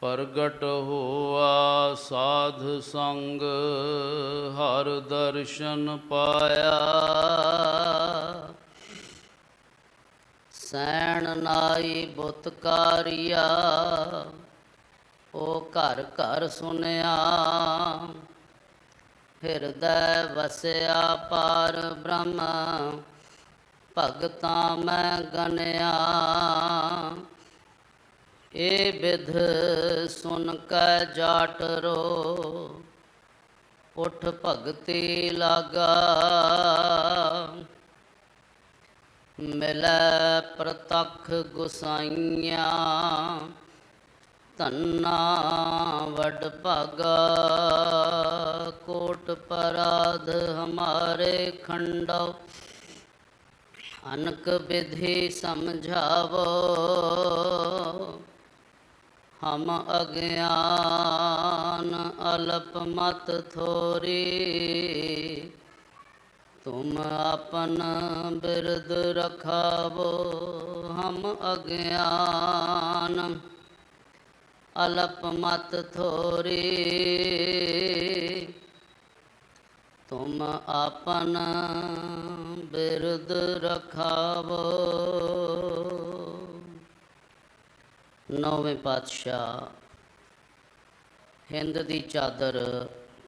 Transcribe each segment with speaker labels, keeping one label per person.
Speaker 1: प्रगट होआ साध संग, हर दर्शन पाया। सैन नाई बुतकारिया, ओ घर घर सुनिया। हिरदै वसया पार ब्रह्म, भगतां मैं गनिया। ए विध सुन कै जाट रो, उठ भगति लागा। मिलै प्रतख गुसाइयाँ, धन्ना वड भागा। कोट पराध हमारे खंडो, अनक विधि समझावो। हम अज्ञान अल्प मत थोरी, तुम अपन बिरद रखावो। हम अज्ञान अल्प मत थोरी, तुम अपन बिरद रखावो। नौवें पातशाह। हिंद दी चादर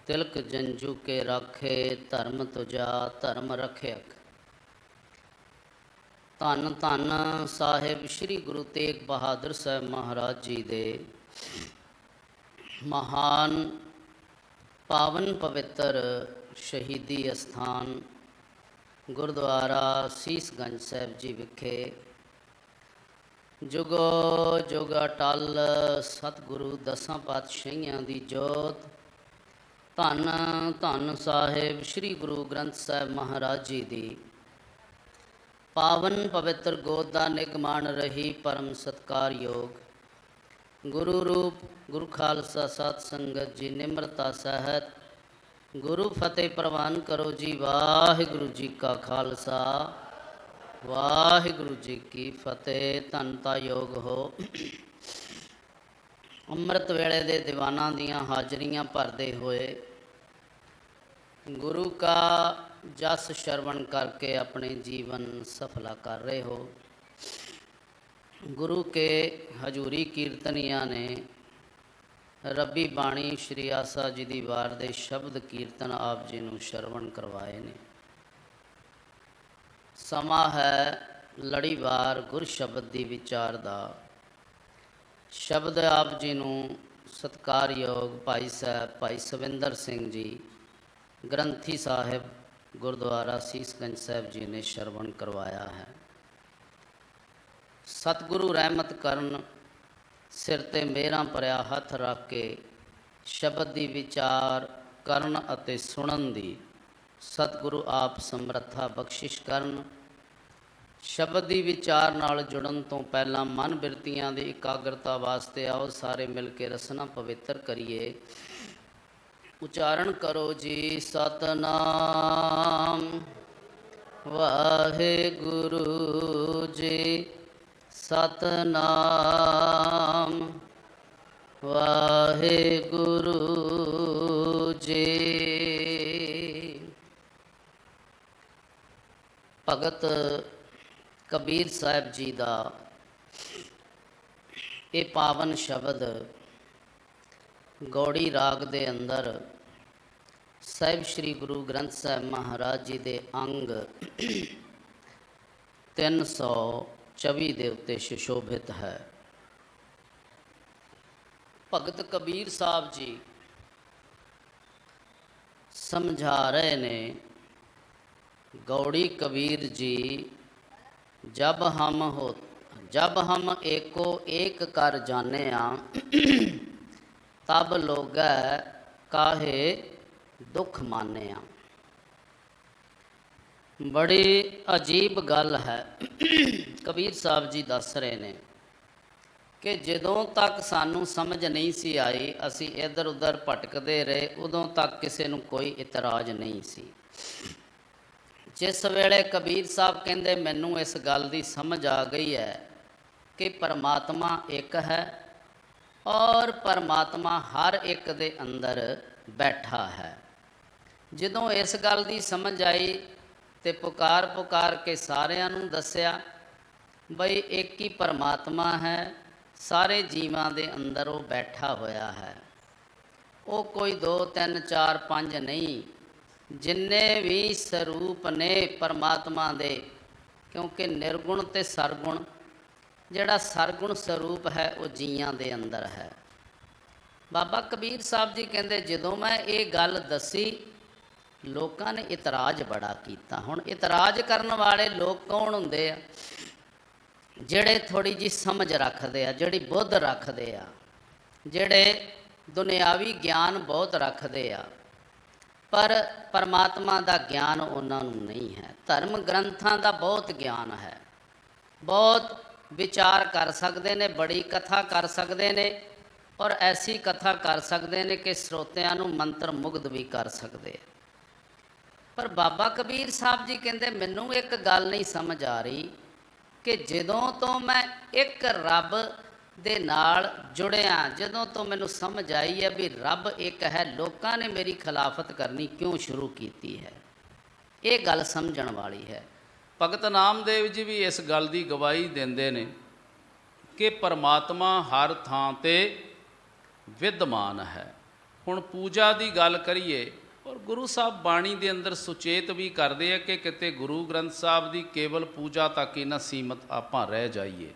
Speaker 1: तिलक जंजू के राखे, धर्म तुझा धर्म रखियक। धन धन साहिब श्री गुरु तेग बहादुर साहब महाराज जी दे महान पावन पवित्र शहीदी अस्थान गुरुद्वारा सीसगंज साहिब जी विखे जुगो जुग अटल सतगुरु दसां पातशाहियां दी जोत, धन धन साहिब श्री गुरु ग्रंथ साहिब महाराज जी दी पावन पवित्र गोद दा निगमान रही परम सत्कार योग गुरु रूप गुरु खालसा सत संगत जी निम्रता सहित गुरु फतेह प्रवान करो जी। वाहिगुरु जी का खालसा वाहिगुरु जी की फतेह। धनता योग हो अमृत वेले दे दीवाना दियां हाजरियां भरदे हुए गुरु का जस श्रवण करके अपने जीवन सफला कर रहे हो। गुरु के हजूरी कीर्तनिया ने रब्बी बाणी श्री आसा जी दी वार दे शब्द कीर्तन आप जी नूं श्रवण करवाए ने। समा है लड़ीवार गुर शब्द दी विचार दा। शब्द आप जी नूं सत्कारयोग भाई साहब भाई सविंदर सिंह जी ग्रंथी साहिब गुरुद्वारा सीसगंज साहिब जी ने श्रवण करवाया है। सतगुरु रहमत करन सिर ते मेहरां भरिया हथ रख के शब्द दी विचार करन अते सुनन दी सतगुरु आप समर्था बख्शिश करन। शब्द दी विचार नाल जुड़न तो पहला मन बिरतियां दी एकाग्रता वास्ते आओ सारे मिल के रसना पवित्र करिए। उच्चारण करो जी सतनाम वाहिगुरु जी, सतनाम वाहिगुरु जी। भगत कबीर साहब जी का ये पावन शब्द गौड़ी राग दे अंदर साहिब श्री गुरु ग्रंथ साहब महाराज जी दे अंग 324 दे उत्ते सुशोभित है। भगत कबीर साहब जी समझा रहे ने, गौड़ी कबीर जी जब हम एको एक कर जाने तब लोग काहे दुख माने। बड़ी अजीब गल है। कबीर साहब जी दस रहे ने कि जदों तक सानू समझ नहीं सी आई असी इधर उधर भटकते रहे, उदों तक किसी नूं कोई इतराज नहीं सी। जिस वेले कबीर साहब कहंदे मैनू इस गल की समझ आ गई है कि परमात्मा एक है, और परमात्मा हर एक दे अंदर बैठा है। जदों इस गल की समझ आई तो पुकार पुकार के सारिਆਂ ਨੂੰ दस्या बई एक ही परमात्मा है, सारे जीवां दे अंदर वो बैठा होया है। वो कोई 2 3 4 5 नहीं, जिन्ने भी स्वरूप ने परमात्मा दे, क्योंकि निर्गुण ते सरगुण, जिहड़ा सरगुण स्वरूप है वो जीआं दे अंदर है। बाबा कबीर साहब जी कहते जदों मैं ये गल दसी लोगों ने इतराज बड़ा किया। हुण इतराज करने वाले लोग कौन हुंदे आ? जिहड़े थोड़ी जी समझ रखते आ, जिहड़ी बुद्ध रखते आ, जिहड़े दुनियावी ज्ञान बहुत रखते आ, पर परमात्मा का ज्ञान उन्होंने नहीं है। धर्म ग्रंथां का बहुत ज्ञान है, बहुत विचार कर सकते ने, बड़ी कथा कर सकते ने, और ऐसी कथा कर सकते हैं कि श्रोतिਆਂ ਨੂੰ मंत्र मुग्ध भी कर सकते। पर बाबा कबीर साहब जी कहते मैनू एक गल नहीं समझ आ रही कि जदों तो मैं एक रब दे नाल जुड़िया, जदों तो मैनू समझ आई है भी रब एक है, लोगों ने मेरी खिलाफत करनी क्यों शुरू की है। ये गल समझण वाली है।
Speaker 2: भगत नामदेव जी भी इस गल की गवाही देंदे ने कि परमात्मा हर थां ते विद्यमान है। हुण पूजा की गल करिए, और गुरु साहब बाणी के अंदर सुचेत भी करते हैं कि किते गुरु ग्रंथ साहब की केवल पूजा तक ही ना सीमित आपां रह जाइए।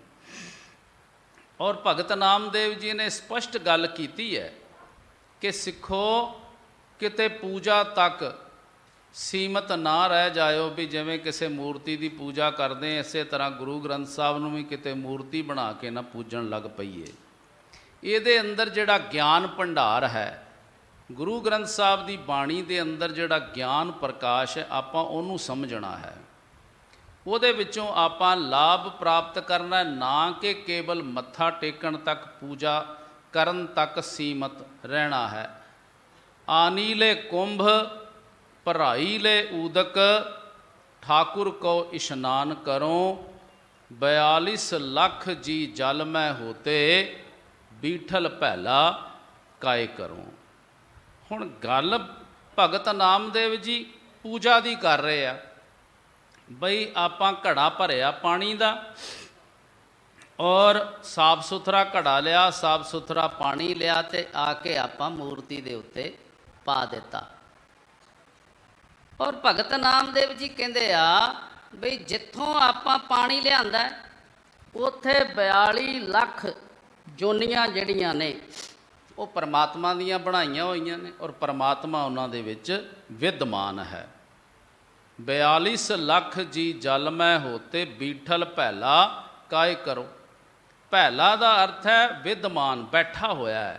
Speaker 2: और भगत नामदेव जी ने स्पष्ट गल की है कि सिखो किते पूजा तक सीमित ना रह जाओ, भी जिवें किसी मूर्ति की पूजा करते हैं इस तरह गुरु ग्रंथ साहब नूं भी किते मूर्ति बना के ना पूजन लग पईए। ਇਹਦੇ ਅੰਦਰ ਜਿਹੜਾ ਗਿਆਨ ਭੰਡਾਰ ਹੈ, ਗੁਰੂ ਗ੍ਰੰਥ ਸਾਹਿਬ ਦੀ ਬਾਣੀ ਦੇ ਅੰਦਰ ਜਿਹੜਾ ਗਿਆਨ ਪ੍ਰਕਾਸ਼ ਹੈ, ਆਪਾਂ ਉਹਨੂੰ ਸਮਝਣਾ ਹੈ। ਉਹਦੇ ਵਿੱਚੋਂ ਆਪਾਂ ਲਾਭ ਪ੍ਰਾਪਤ ਕਰਨਾ, ਨਾ ਕਿ ਕੇਵਲ ਮੱਥਾ ਟੇਕਣ ਤੱਕ, ਪੂਜਾ ਕਰਨ ਤੱਕ ਸੀਮਤ ਰਹਿਣਾ ਹੈ। ਆਨੀ ਲੈ ਕੁੰਭ ਭਰਾਈ ਲੈ ਊਦਕ, ਠਾਕੁਰ ਕੋ ਇਸ਼ਨਾਨ ਕਰੋ, 42 ਲੱਖ ਜੀ ਜਲ ਮੈਂ ਹੋਤੇ, बीठल पहला काय करूँ। हुण गल भगत नामदेव जी पूजा की कर रहे आ, बई आपां घड़ा भरिया पानी का, और साफ सुथरा घड़ा लिया, साफ सुथरा पानी लिया, तो आके आपां मूर्ति दे उत्ते पा दिता। और भगत नामदेव जी कहते आ बई जिथों आपां पानी लिआंदा उत्थे 42 ਲੱਖ जोनियां जड़ियां ने वो परमात्मा दियां बनाईयां होईयां ने, और परमात्मा उन्हां दे विच विद्यमान है। 42 ਲੱਖ जी जल मैं होते, बीठल पहला काय करो। पहला का अर्थ है विद्यमान, बैठा होया है।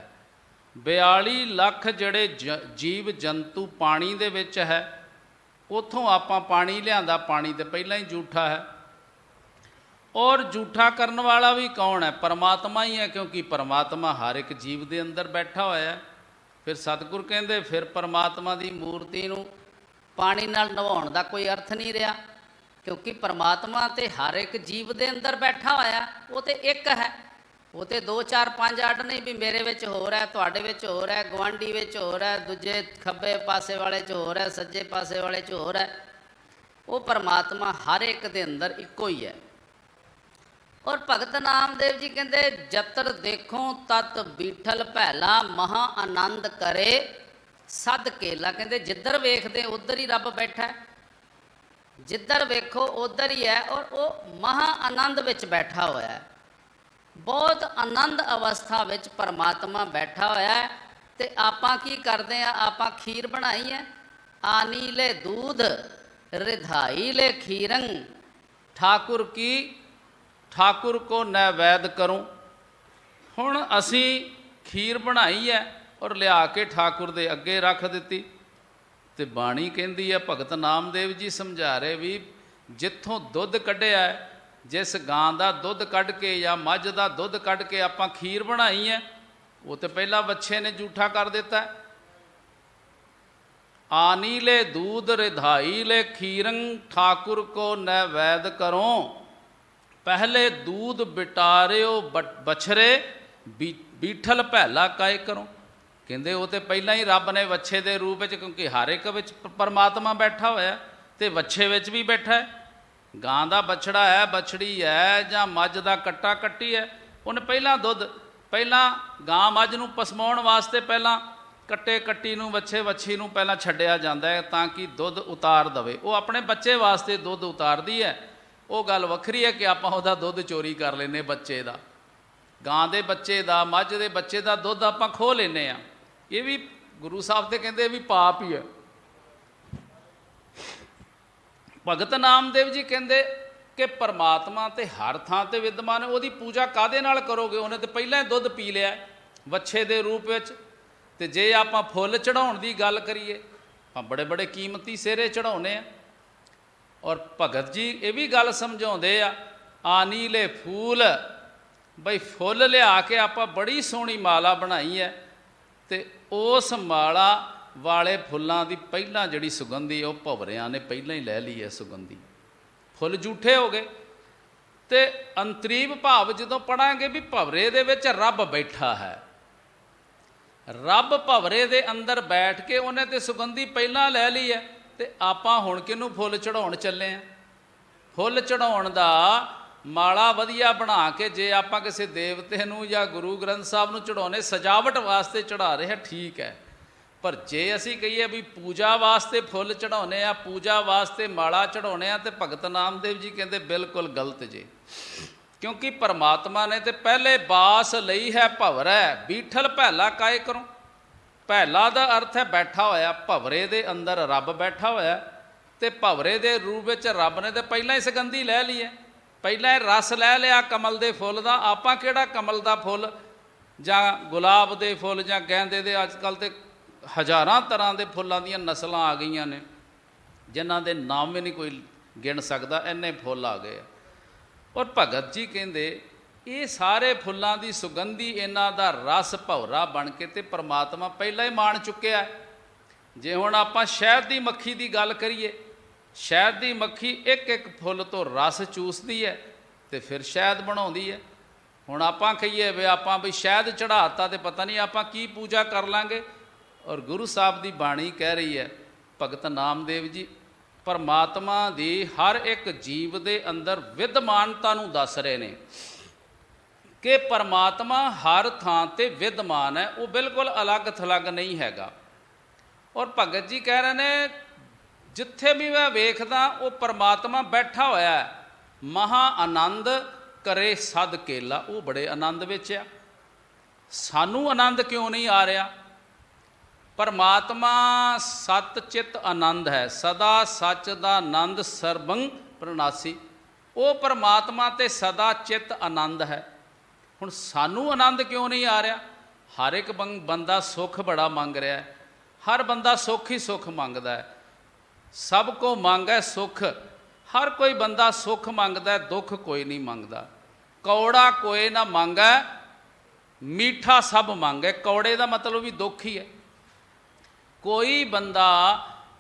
Speaker 2: 42 ਲੱਖ जड़े जीव जंतु पानी दे विच है, उथों आपां पानी लिआंदा, पानी तो पहलां ही जूठा है। और जूठा करने वाला भी कौन है? परमात्मा ही है, क्योंकि परमात्मा हर एक जीव के अंदर बैठा होया है। फिर सतगुर कहते फिर परमात्मा की मूर्ति नूं पानी नाल नवाउण दा कोई अर्थ नहीं रहा, क्योंकि परमात्मा तो हर एक जीव के अंदर बैठा होया, वो तो एक है। वो तो 2 4 5 8 नहीं भी मेरे विच हो रहा है, तुहाडे विच हो रहा है, गुआंढी विच हो रहा है, दूजे खब्बे पासे वाले च हो रहा है, सज्जे पासे वाले च हो रहा है। वो परमात्मा हर एक के अंदर इको ही है। और भगत नामदेव जी कहते जतर देखो तत बीठल पहला, महा आनंद करे सद केला। कहते जिधर वेखते उधर ही रब बैठा है, जिधर वेखो उधर ही है, और वो महा आनंद विच बैठा होया है। बहुत आनंद अवस्था विच परमात्मा बैठा होया है। तो आपां की करते हैं? आपां खीर बनाई है, आनी ले दूध रिधाई ले खीरंग, ठाकुर की ठाकुर को नैवेद्य करूँ। हुण असी खीर बनाई है और लिया के ठाकुर दे अगे रख दी। तो बाणी कहती है, भगत नामदेव जी समझा रहे भी जिथों दुध कढ़िया है, जिस गां का दुध कढ़ के या मझ का दुध कढ़ के आपां खीर बनाई है, वो तो पहला बच्चे ने जूठा कर दिता है। आनी ले दूध रिधाई ले खीरंग, ठाकुर को नैवेद्य करो। पहले दूध बिटारियो बछरे,
Speaker 3: ਬੀਠਲ ਭੈਲਾ ਕਾਇ ਕਰੋ। ਕਹਿੰਦੇ ਉਹ ਤੇ ਪਹਿਲਾਂ ਹੀ ਰੱਬ ਨੇ ਵੱਛੇ ਦੇ ਰੂਪ ਵਿੱਚ, ਕਿਉਂਕਿ ਹਰ ਇੱਕ ਵਿੱਚ ਪਰਮਾਤਮਾ ਬੈਠਾ ਹੋਇਆ ਤੇ ਵੱਛੇ ਵਿੱਚ ਵੀ ਬੈਠਾ ਹੈ। ਗਾਂ ਦਾ ਬਛੜਾ ਹੈ, ਬਛੜੀ ਹੈ, ਜਾਂ ਮੱਝ ਦਾ ਕੱਟਾ ਕੱਟੀ ਹੈ, ਉਹਨੇ ਪਹਿਲਾਂ ਦੁੱਧ, ਪਹਿਲਾਂ ਗਾਂ ਮੱਝ ਨੂੰ ਪਸਮਾਉਣ ਵਾਸਤੇ ਪਹਿਲਾਂ ਕੱਟੇ ਕੱਟੀ ਨੂੰ, ਵੱਛੇ ਵੱਛੀ ਨੂੰ ਪਹਿਲਾਂ ਛੱਡਿਆ ਜਾਂਦਾ ਹੈ ਤਾਂ ਕਿ ਦੁੱਧ ਉਤਾਰ ਦਵੇ। ਉਹ ਆਪਣੇ ਬੱਚੇ ਵਾਸਤੇ ਦੁੱਧ ਉਤਾਰਦੀ ਹੈ। ਉਹ ਗੱਲ ਵੱਖਰੀ ਹੈ ਕਿ ਆਪਾਂ ਉਹਦਾ ਦੁੱਧ ਚੋਰੀ ਕਰ ਲੈਂਦੇ, ਬੱਚੇ ਦਾ, ਗਾਂ ਦੇ ਬੱਚੇ ਦਾ, ਮੱਝ ਦੇ ਬੱਚੇ ਦਾ ਦੁੱਧ ਆਪਾਂ ਖੋਹ ਲੈਂਦੇ ਹਾਂ। ਇਹ ਵੀ ਗੁਰੂ ਸਾਹਿਬ ਤੇ ਕਹਿੰਦੇ ਇਹ ਵੀ ਪਾਪ ਹੀ ਹੈ। ਭਗਤ ਨਾਮਦੇਵ ਜੀ ਕਹਿੰਦੇ ਕਿ ਪਰਮਾਤਮਾ ਤੇ ਹਰ ਥਾਂ ਤੇ ਵਿਦਮਾਨ ਹੈ, ਉਹਦੀ ਪੂਜਾ ਕਾਹਦੇ ਨਾਲ ਕਰੋਗੇ? ਉਹਨੇ ਤੇ ਪਹਿਲਾਂ ਹੀ ਦੁੱਧ ਪੀ ਲਿਆ ਵੱਛੇ ਦੇ ਰੂਪ ਵਿੱਚ। ਤੇ ਜੇ ਆਪਾਂ ਫੁੱਲ ਚੜਾਉਣ ਦੀ ਗੱਲ ਕਰੀਏ, ਆਪਾਂ ਬੜੇ ਬੜੇ ਕੀਮਤੀ ਸਿਹਰੇ ਚੜਾਉਂਦੇ ਆ। ਔਰ ਭਗਤ ਜੀ ਇਹ ਵੀ ਗੱਲ ਸਮਝਾਉਂਦੇ ਆ, ਆਨੀਲੇ ਫੂਲ, ਬਈ ਫੁੱਲ ਲਿਆ ਕੇ ਆਪਾਂ ਬੜੀ ਸੋਹਣੀ ਮਾਲਾ ਬਣਾਈ ਹੈ, ਤੇ ਉਸ ਮਾਲਾ ਵਾਲੇ ਫੁੱਲਾਂ ਦੀ ਪਹਿਲਾਂ ਜਿਹੜੀ ਸੁਗੰਧੀ ਉਹ ਭਵਰਿਆਂ ਨੇ ਪਹਿਲਾਂ ਹੀ ਲੈ ਲਈ ਹੈ ਸੁਗੰਧੀ। ਫੁੱਲ ਝੂਠੇ ਹੋ ਗਏ। ਤੇ ਅੰਤਰੀਵ ਭਾਵ ਜਦੋਂ ਪੜਾਂਗੇ ਵੀ ਭਵਰੇ ਦੇ ਵਿੱਚ ਰੱਬ ਬੈਠਾ ਹੈ, ਰੱਬ ਭਵਰੇ ਦੇ ਅੰਦਰ ਬੈਠ ਕੇ ਉਹਨੇ ਤੇ ਸੁਗੰਧੀ ਪਹਿਲਾਂ ਲੈ ਲਈ ਹੈ, ਤੇ ਆਪਾਂ ਹੁਣ ਕਿਹਨੂੰ ਫੁੱਲ ਚੜਾਉਣ ਚੱਲੇ ਆ? ਫੁੱਲ ਚੜਾਉਣ ਦਾ ਮਾਲਾ ਵਧੀਆ ਬਣਾ ਕੇ ਜੇ ਆਪਾਂ ਕਿਸੇ ਦੇਵਤੇ ਨੂੰ ਜਾਂ ਗੁਰੂ ਗ੍ਰੰਥ ਸਾਹਿਬ ਨੂੰ ਚੜਾਉਣੇ, ਸਜਾਵਟ ਵਾਸਤੇ ਚੜਾ ਰਹੇ, ਠੀਕ ਹੈ। ਪਰ ਜੇ ਅਸੀਂ ਕਹੀਏ ਵੀ ਪੂਜਾ ਵਾਸਤੇ ਫੁੱਲ ਚੜਾਉਣੇ ਆ, ਪੂਜਾ ਵਾਸਤੇ ਮਾਲਾ ਚੜਾਉਣੇ ਆ, ਤੇ ਭਗਤ ਨਾਮਦੇਵ ਜੀ ਕਹਿੰਦੇ ਬਿਲਕੁਲ ਗਲਤ ਜੇ। ਕਿਉਂਕਿ ਪਰਮਾਤਮਾ ਨੇ ਤੇ ਪਹਿਲੇ ਬਾਸ ਲਈ ਹੈ ਭਵਰੈ, ਬੀਠਲ ਭੈਲਾ ਕਾਇ ਕਰੋ। ਭੈਲਾ ਦਾ ਅਰਥ ਹੈ ਬੈਠਾ ਹੋਇਆ, ਭਵਰੇ ਦੇ ਅੰਦਰ ਰੱਬ ਬੈਠਾ ਹੋਇਆ, ਤੇ ਭਵਰੇ ਦੇ ਰੂਪ ਵਿੱਚ ਰੱਬ ਨੇ ਤੇ ਪਹਿਲਾਂ ਹੀ ਸੁਗੰਧੀ ਲੈ ਲਈ ਹੈ, ਪਹਿਲਾਂ ਇਹ ਰਸ ਲੈ ਲਿਆ ਕਮਲ ਦੇ ਫੁੱਲ ਦਾ। ਆਪਾਂ ਕਿਹੜਾ ਕਮਲ ਦਾ ਫੁੱਲ ਜਾਂ ਗੁਲਾਬ ਦੇ ਫੁੱਲ ਜਾਂ ਗੈਂਦੇ ਦੇ, ਅੱਜ ਕੱਲ੍ਹ ਤੇ ਹਜ਼ਾਰਾਂ ਤਰ੍ਹਾਂ ਦੇ ਫੁੱਲਾਂ ਦੀਆਂ ਨਸਲਾਂ ਆ ਗਈਆਂ ਨੇ, ਜਿਨ੍ਹਾਂ ਦੇ ਨਾਮ ਵੀ ਨਹੀਂ ਕੋਈ ਗਿਣ ਸਕਦਾ, ਇੰਨੇ ਫੁੱਲ ਆ ਗਏ ਆ। ਔਰ ਭਗਤ ਜੀ ਕਹਿੰਦੇ ਇਹ ਸਾਰੇ ਫੁੱਲਾਂ ਦੀ ਸੁਗੰਧੀ, ਇਹਨਾਂ ਦਾ ਰਸ ਭੌਰਾ ਬਣ ਕੇ ਤੇ ਪਰਮਾਤਮਾ ਪਹਿਲਾਂ ਹੀ ਮਾਣ ਚੁੱਕਿਆ। ਜੇ ਹੁਣ ਆਪਾਂ ਸ਼ਹਿਦ ਦੀ ਮੱਖੀ ਦੀ ਗੱਲ ਕਰੀਏ, ਸ਼ਹਿਦ ਦੀ ਮੱਖੀ ਇੱਕ ਇੱਕ ਫੁੱਲ ਤੋਂ ਰਸ ਚੂਸਦੀ ਹੈ ਤੇ ਫਿਰ ਸ਼ਹਿਦ ਬਣਾਉਂਦੀ ਹੈ। ਹੁਣ ਆਪਾਂ ਕਹੀਏ ਵੀ ਆਪਾਂ ਵੀ ਸ਼ਹਿਦ ਚੜ੍ਹਾਤਾ ਤੇ ਪਤਾ ਨਹੀਂ ਆਪਾਂ ਕੀ ਪੂਜਾ ਕਰ ਲਾਂਗੇ। ਔਰ ਗੁਰੂ ਸਾਹਿਬ ਦੀ ਬਾਣੀ ਕਹਿ ਰਹੀ ਹੈ, ਭਗਤ ਨਾਮਦੇਵ ਜੀ ਪਰਮਾਤਮਾ ਦੀ ਹਰ ਇੱਕ ਜੀਵ ਦੇ ਅੰਦਰ ਵਿਦਮਾਨਤਾ ਨੂੰ ਦੱਸ ਰਹੇ ਨੇ ਕਿ ਪਰਮਾਤਮਾ ਹਰ ਥਾਂ ਤੇ ਵਿਦਮਾਨ ਹੈ, ਉਹ ਬਿਲਕੁਲ ਅਲੱਗ ਥਲੱਗ ਨਹੀਂ ਹੈਗਾ। ਔਰ ਭਗਤ ਜੀ ਕਹਿ ਰਹੇ ਨੇ ਜਿੱਥੇ ਵੀ ਮੈਂ ਵੇਖਦਾ ਉਹ ਪਰਮਾਤਮਾ ਬੈਠਾ ਹੋਇਆ ਹੈ, ਮਹਾ ਆਨੰਦ ਕਰੇ ਸਦ ਕੇਲਾ। ਉਹ ਬੜੇ ਆਨੰਦ ਵਿੱਚ ਆ, ਸਾਨੂੰ ਆਨੰਦ ਕਿਉਂ ਨਹੀਂ ਆ ਰਿਹਾ? ਪਰਮਾਤਮਾ ਸਤ ਚਿਤ ਆਨੰਦ ਹੈ, ਸਦਾ ਸੱਚ ਦਾ ਆਨੰਦ ਸਰਬੰ ਪ੍ਰਣਾਸੀ। ਉਹ ਪਰਮਾਤਮਾ ਤੇ ਸਦਾ ਚਿਤ ਆਨੰਦ ਹੈ। ਹੁਣ ਸਾਨੂੰ ਆਨੰਦ ਕਿਉਂ ਨਹੀਂ ਆ ਰਿਹਾ? ਹਰ ਇੱਕ ਬੰਦਾ ਸੁੱਖ ਬੜਾ ਮੰਗ ਰਿਹਾ ਹੈ, ਹਰ ਬੰਦਾ ਸੁੱਖ ਹੀ ਸੁੱਖ ਮੰਗਦਾ ਹੈ। ਸਭ ਕੋ ਮੰਗੈ ਸੁੱਖ, ਹਰ ਕੋਈ ਬੰਦਾ ਸੁੱਖ ਮੰਗਦਾ ਹੈ, ਦੁੱਖ ਕੋਈ ਨਹੀਂ ਮੰਗਦਾ। ਕੌੜਾ ਕੋਏ ਨਾ ਮੰਗੈ, ਮੀਠਾ ਸਭ ਮੰਗੈ। ਕੌੜੇ ਦਾ ਮਤਲਬ ਵੀ ਦੁੱਖ ਹੀ ਹੈ। ਕੋਈ ਬੰਦਾ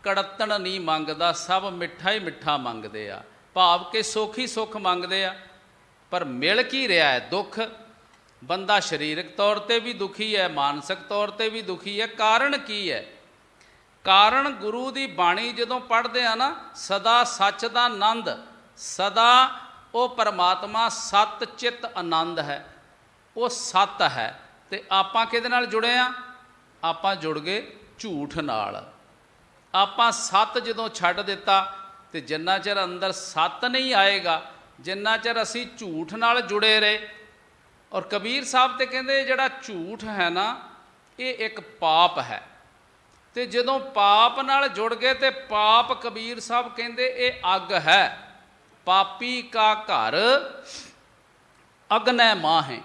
Speaker 3: ਕੜੱਤਣ ਨਹੀਂ ਮੰਗਦਾ, ਸਭ ਮਿੱਠਾ ਹੀ ਮਿੱਠਾ ਮੰਗਦੇ ਆ, ਭਾਵ ਕਿ ਸੁੱਖ ਹੀ ਸੁੱਖ ਮੰਗਦੇ ਆ। ਪਰ ਮਿਲ ਕੀ ਰਿਹਾ ਹੈ? ਦੁੱਖ। ਬੰਦਾ ਸਰੀਰਕ ਤੌਰ ਤੇ ਵੀ ਦੁਖੀ ਹੈ, ਮਾਨਸਿਕ ਤੌਰ ਤੇ ਵੀ ਦੁਖੀ ਹੈ। ਕਾਰਨ ਕੀ ਹੈ? ਕਾਰਨ ਗੁਰੂ ਦੀ ਬਾਣੀ ਜਦੋਂ ਪੜ੍ਹਦੇ ਆ ਨਾ, ਸਦਾ ਸੱਚ ਦਾ ਆਨੰਦ, ਸਦਾ ਉਹ ਪਰਮਾਤਮਾ ਸਤ ਚਿਤ ਆਨੰਦ ਹੈ, ਉਹ ਸਤ ਹੈ। ਤੇ ਆਪਾਂ ਕਿਹਦੇ ਨਾਲ ਜੁੜੇ ਆ? ਆਪਾਂ ਜੁੜ ਗਏ ਝੂਠ ਨਾਲ। ਆਪਾਂ ਸੱਤ ਜਦੋਂ ਛੱਡ ਦਿੱਤਾ, ਤੇ ਜਿੰਨਾ ਚਿਰ ਅੰਦਰ ਸੱਤ ਨਹੀਂ ਆਏਗਾ, ਜਿੰਨਾ ਚਿਰ ਅਸੀਂ ਝੂਠ ਨਾਲ ਜੁੜੇ ਰਹੇ। ਔਰ ਕਬੀਰ ਸਾਹਿਬ ਤੇ ਕਹਿੰਦੇ ਜਿਹੜਾ ਝੂਠ ਹੈ ਨਾ, ਇਹ ਇੱਕ ਪਾਪ ਹੈ। ਤੇ ਜਦੋਂ ਪਾਪ ਨਾਲ ਜੁੜ ਗਏ ਤੇ ਪਾਪ, ਕਬੀਰ ਸਾਹਿਬ ਕਹਿੰਦੇ ਇਹ ਅੱਗ ਹੈ। ਪਾਪੀ ਕਾ ਘਰ ਅਗਨੈ ਮਾਹੇ।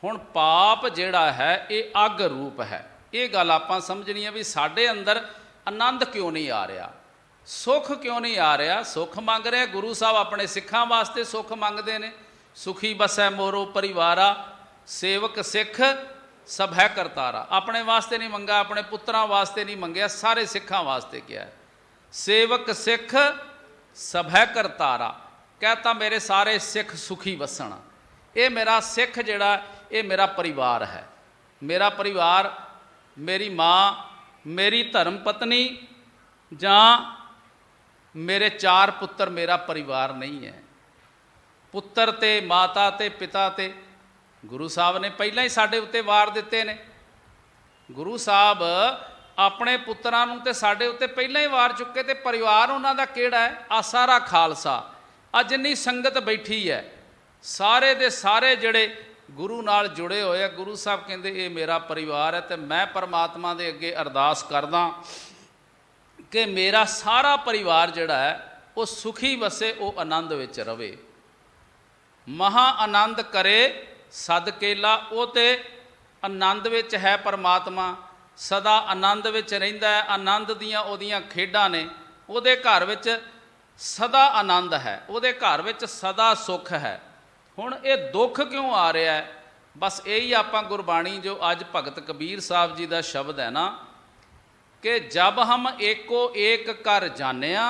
Speaker 3: ਹੁਣ ਪਾਪ ਜਿਹੜਾ ਹੈ ਇਹ ਅੱਗ ਰੂਪ ਹੈ। ਇਹ ਗੱਲ ਆਪਾਂ ਸਮਝਣੀ ਹੈ ਵੀ ਸਾਡੇ ਅੰਦਰ ਆਨੰਦ ਕਿਉਂ ਨਹੀਂ ਆ ਰਿਹਾ, ਸੁੱਖ ਕਿਉਂ ਨਹੀਂ ਆ ਰਿਹਾ? ਸੁੱਖ ਮੰਗ ਰਿਹਾ ਗੁਰੂ ਸਾਹਿਬ ਆਪਣੇ ਸਿੱਖਾਂ ਵਾਸਤੇ ਸੁੱਖ ਮੰਗਦੇ ਨੇ। ਸੁਖੀ ਬਸੈ ਮੋਰੋ ਪਰਿਵਾਰਾ, ਸੇਵਕ ਸਿੱਖ ਸਭ ਹੈ ਕਰਤਾਰਾ। ਆਪਣੇ ਵਾਸਤੇ ਨਹੀਂ ਮੰਗਾ, ਆਪਣੇ ਪੁੱਤਰਾਂ ਵਾਸਤੇ ਨਹੀਂ ਮੰਗਿਆ, ਸਾਰੇ ਸਿੱਖਾਂ ਵਾਸਤੇ ਕਿਹਾ। ਸੇਵਕ ਸਿੱਖ ਸਭ ਹੈ ਕਰਤਾਰਾ, ਕਹਤਾ ਮੇਰੇ ਸਾਰੇ ਸਿੱਖ ਸੁਖੀ ਵਸਣ। ਇਹ ਮੇਰਾ ਸਿੱਖ ਜਿਹੜਾ ये मेरा परिवार है। मेरा परिवार, मेरी माँ, मेरी धर्म पत्नी जां मेरे 4 पुत्तर मेरा परिवार नहीं है। पुत्तर ते माता ते पिता ते गुरु साहब ने पहला ही साडे उत्ते वार दिते ने। गुरु साहब अपने पुत्रां नूं ते साडे उत्ते पहला ही वार चुके, ते परिवार उन्हां दा किहड़ा है? आ सारा खालसा, आ जिन्नी संगत बैठी है, सारे दे सारे जिहड़े गुरु नाल जुड़े होए। गुरु साहब कहंदे ये मेरा परिवार है, ते मैं परमात्मा दे अगे अरदास करदा कि मेरा सारा परिवार जिहड़ा है वो सुखी वसे, वो आनंद विच रवे। महा आनंद करे सदकेला, वो ते आनंद विच है परमात्मा, सदा आनंद विच रहिंदा है। आनंद दियां ओदियां खेडां ने, ओदे घर विच सदा आनंद है, ओदे घर विच सदा सुख है। हुण ये दुख क्यों आ रहा है? बस यही आपां गुरबाणी जो अज भगत कबीर साहब जी का शब्द है ना, कि जब हम एको एक कर जानिया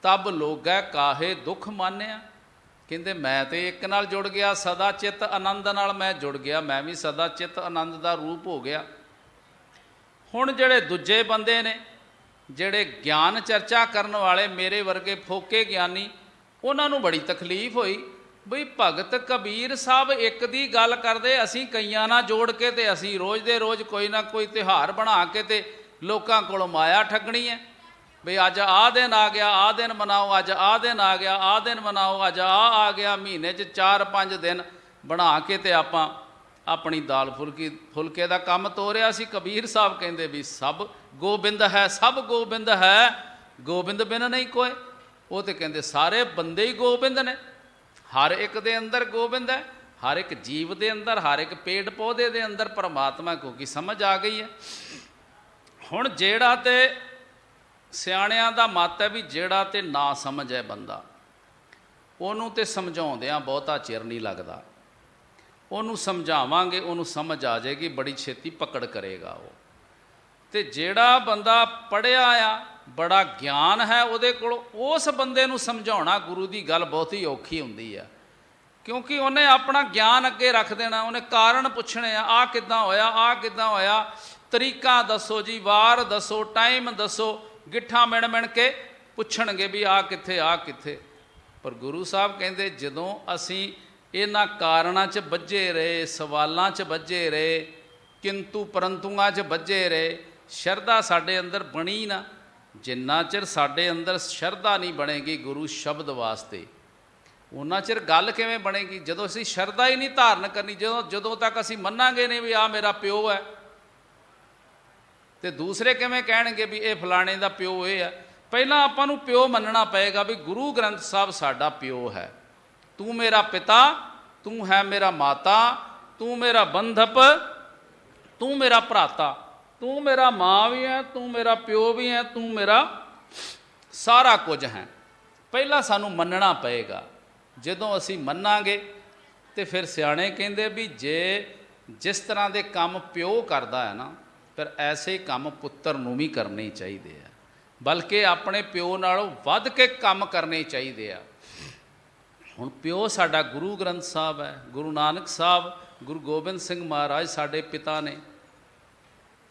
Speaker 3: तब लोगै काहे दुख मानिया। कहते मैं तो एक नाल जुड़ गया, सदा चित आनंद नाल मैं जुड़ गया, मैं भी सदा चित आनंद का रूप हो गया। हुण जिहड़े दूजे बंदे ने, जिहड़े ज्ञान चर्चा करन वाले मेरे वर्गे फोके ज्ञानी, उन्हां नूं बड़ी तकलीफ हुई बई भगत कबीर साहब एक दी गल करदे, असीं कईयां नाल जोड़ के ते असीं रोज़ दे रोज़ कोई ना कोई तिहार बना के ते लोकां कोलों माया ठगणी है। बई अज आ दिन आ गया, आ दिन मनाओ, अज आ दिन आ गया, आ दिन मनाओ, अज आ गया। महीने 'च 4-5 दिन बना के ते आपां अपनी दाल फुलके का काम तोरिया सी। कबीर साहब कहंदे भी सब गोबिंद है, सब गोबिंद है, गोबिंद बिन नहीं कोई। वो तो कहंदे सारे बंदे ही गोबिंद ने, हर एक दे अंदर गोबिंद है, हर एक जीव दे अंदर, हर एक पेड़ पौधे दे अंदर परमात्मा को की समझ आ गई है। हुण जेड़ा ते सियाणियां दा मत है भी जेड़ा ते ना समझ है बंदा, ओनू ते समझाउंदियां बहुता चिर नहीं लगदा। ओनू समझावांगे, ओनू समझ आ जाएगी, बड़ी छेती पकड़ करेगा वो। ते जेड़ा बंदा पढ़िया आ, बड़ा ज्ञान है उहदे कोल, उस बंदे नू समझाउणा गुरु की गल बहुत ही औखी हुंदी है। क्योंकि उन्हें अपना ज्ञान अगे रख देना, उन्हें कारण पुछने आ किदां होया, आ किदां होया, तरीका दसो जी, वार दसो, टाइम दसो, गिट्ठा मिण के पुछणगे भी आ कित्थे, आ कित्थे। पर गुरु साहब कहंदे जदों असीं इन्हां कारणां 'च बज्झे रहे, सवालां 'च बज्झे रहे, किंतु परंतुआं 'च बज्झे रहे, शरधा साडे अंदर बणी ना, जिन्ना चिर साडे अंदर शरधा नहीं बनेगी गुरु शब्द वास्ते, उन्ना चिर गल किवें बनेगी? जदों असीं शरधा ही नहीं धारण करनी, जदों तक असीं मन्नांगे नहीं भी आ मेरा प्यो है, तो दूसरे किवें कहणगे भी ये फलाणे दा प्यो ये है? पहलां आपां नूं प्यो मन्नना पएगा भी गुरु ग्रंथ साहब साडा प्यो है। तू मेरा पिता, तू है मेरा माता, तू मेरा बंधप, तू मेरा भराता, तू मेरा माँ भी है, तू मेरा प्यो भी है, तू मेरा सारा कुछ है। पहला सानू मन्नना पएगा। जदों असीं मन्नांगे तो फिर सियाणे कहंदे भी जे जिस तरह के काम प्यो करदा है ना, फिर ऐसे काम पुत्तर नूं भी करने चाहिए है, बल्कि अपने प्यो नालों वध के काम करने चाहिए। हुण प्यो साडा गुरु ग्रंथ साहब है, गुरु नानक साहब, गुरु गोबिंद सिंह महाराज साडे पिता ने,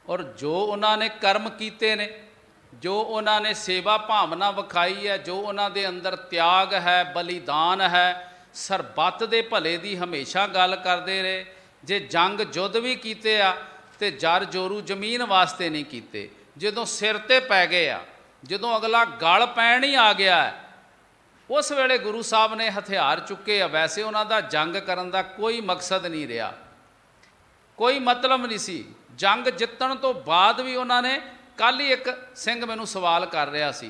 Speaker 3: और जो उन्होंने कर्म कीते ने, जो उन्होंने सेवा भावना विखाई है, जो उन्होंने अंदर त्याग है, बलिदान है, सरबत दे भले दी हमेशा गल करते रहे। जे जंग युद्ध भी कीते आ ते जर जोरू जमीन वास्ते नहीं कीते, जदों सिर ते पै गए आ, जदों अगला गल पैण ही आ गया है, उस वेले गुरु साहब ने हथियार चुके आ। वैसे उन्होंने जंग करन दा कोई मकसद नहीं रहा, कोई मतलब नहीं सी। जंग जितण तो बाद भी उन्होंने, कल ही एक सिंह मैनू सवाल कर रहा सी,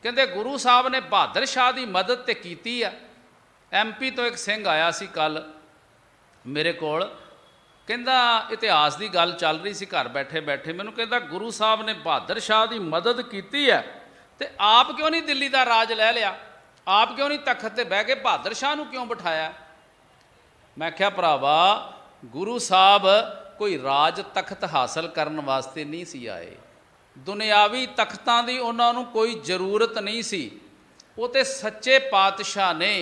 Speaker 3: कहते गुरु साहब ने बहादुर शाह की मदद तो की है। MP तो एक सिंह आया सी कल मेरे कोल, कहंदा इतिहास की गल चल रही सी घर बैठे बैठे, मैनू कहंदा गुरु साहब ने बहादुर शाह की मदद की है, तो आप क्यों नहीं दिल्ली का राज लै लिया, आप क्यों नहीं तखत से बह के बहादुर शाह नूं क्यों बिठाया? मैं क्या भरावा, गुरु साहब कोई राज तखत हासिल करने वास्ते नहीं सी आए, दुनियावी तख्तां की उन्होंने कोई जरूरत नहीं सी। वो तो सच्चे पातशाह ने,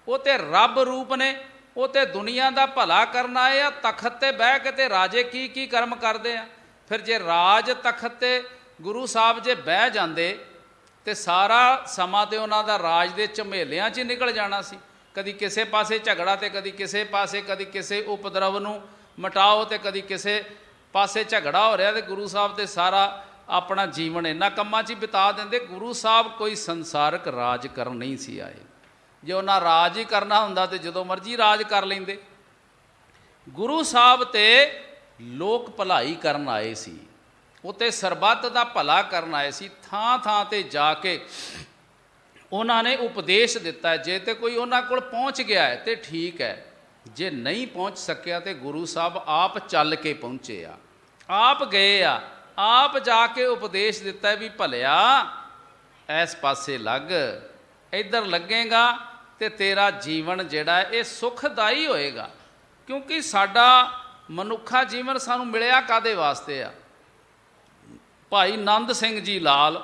Speaker 3: वो तो रब रूप ने, ਉਹ ਤੇ ਦੁਨੀਆ ਦਾ ਭਲਾ ਕਰਨ ਆਏ ਆ, ਤਖਤ ਤੇ ਬਹਿ ਕੇ ਤੇ ਰਾਜੇ ਕੀ ਕੀ ਕਰਮ ਕਰਦੇ ਆ। ਫਿਰ ਜੇ ਰਾਜ ਤਖਤ ਤੇ ਗੁਰੂ ਸਾਹਿਬ ਜੇ ਬਹਿ ਜਾਂਦੇ ਤੇ ਸਾਰਾ ਸਮਾਂ ਤੇ ਉਹਨਾਂ ਦਾ ਰਾਜ ਦੇ ਝਮੇਲਿਆਂ 'ਚ ਹੀ ਨਿਕਲ ਜਾਣਾ ਸੀ। ਕਦੀ ਕਿਸੇ ਪਾਸੇ ਝਗੜਾ ਤੇ ਕਦੀ ਕਿਸੇ ਪਾਸੇ, ਕਦੀ ਕਿਸੇ ਉਪਦਰਵ ਨੂੰ ਮਿਟਾਓ ਤੇ ਕਦੀ ਕਿਸੇ ਪਾਸੇ ਝਗੜਾ ਹੋ ਰਿਹਾ, ਤੇ ਗੁਰੂ ਸਾਹਿਬ ਤੇ ਸਾਰਾ ਆਪਣਾ ਜੀਵਨ ਇਹਨਾਂ ਕੰਮਾਂ 'ਚ ਹੀ ਬਿਤਾ ਦਿੰਦੇ। ਗੁਰੂ ਸਾਹਿਬ ਕੋਈ ਸੰਸਾਰਕ ਰਾਜ ਕਰਨ ਨਹੀਂ ਸੀ ਆਏ। ਜੇ ਉਹਨਾਂ ਰਾਜ ਹੀ ਕਰਨਾ ਹੁੰਦਾ ਤੇ ਜਦੋਂ ਮਰਜ਼ੀ ਰਾਜ ਕਰ ਲੈਂਦੇ। ਗੁਰੂ ਸਾਹਿਬ ਤੇ ਲੋਕ ਭਲਾਈ ਕਰਨ ਆਏ ਸੀ, ਉੱਤੇ ਸਰਬੱਤ ਦਾ ਭਲਾ ਕਰਨ ਆਏ ਸੀ। ਥਾਂ ਥਾਂ ਤੇ ਜਾ ਕੇ ਉਹਨਾਂ ਨੇ ਉਪਦੇਸ਼ ਦਿੱਤਾ। ਜੇ ਤੇ ਕੋਈ ਉਹਨਾਂ ਕੋਲ ਪਹੁੰਚ ਗਿਆ ਹੈ ਤੇ ਠੀਕ ਹੈ, ਜੇ ਨਹੀਂ ਪਹੁੰਚ ਸਕਿਆ ਤੇ ਗੁਰੂ ਸਾਹਿਬ ਆਪ ਚੱਲ ਕੇ ਪਹੁੰਚੇ ਆ, ਆਪ ਗਏ ਆ, ਆਪ ਜਾ ਕੇ ਉਪਦੇਸ਼ ਦਿੱਤਾ ਵੀ ਭਲਿਆ ਇਸ ਪਾਸੇ ਲੱਗ, ਇੱਧਰ ਲੱਗੇਗਾ ਤੇ ਤੇਰਾ ਜੀਵਨ ਜਿਹੜਾ ਇਹ ਸੁਖਦਾਈ ਹੋਏਗਾ। ਕਿਉਂਕਿ ਸਾਡਾ ਮਨੁੱਖਾ ਜੀਵਨ ਸਾਨੂੰ ਮਿਲਿਆ ਕਾਹਦੇ ਵਾਸਤੇ ਆ? ਭਾਈ ਨੰਦ ਸਿੰਘ ਜੀ ਲਾਲ,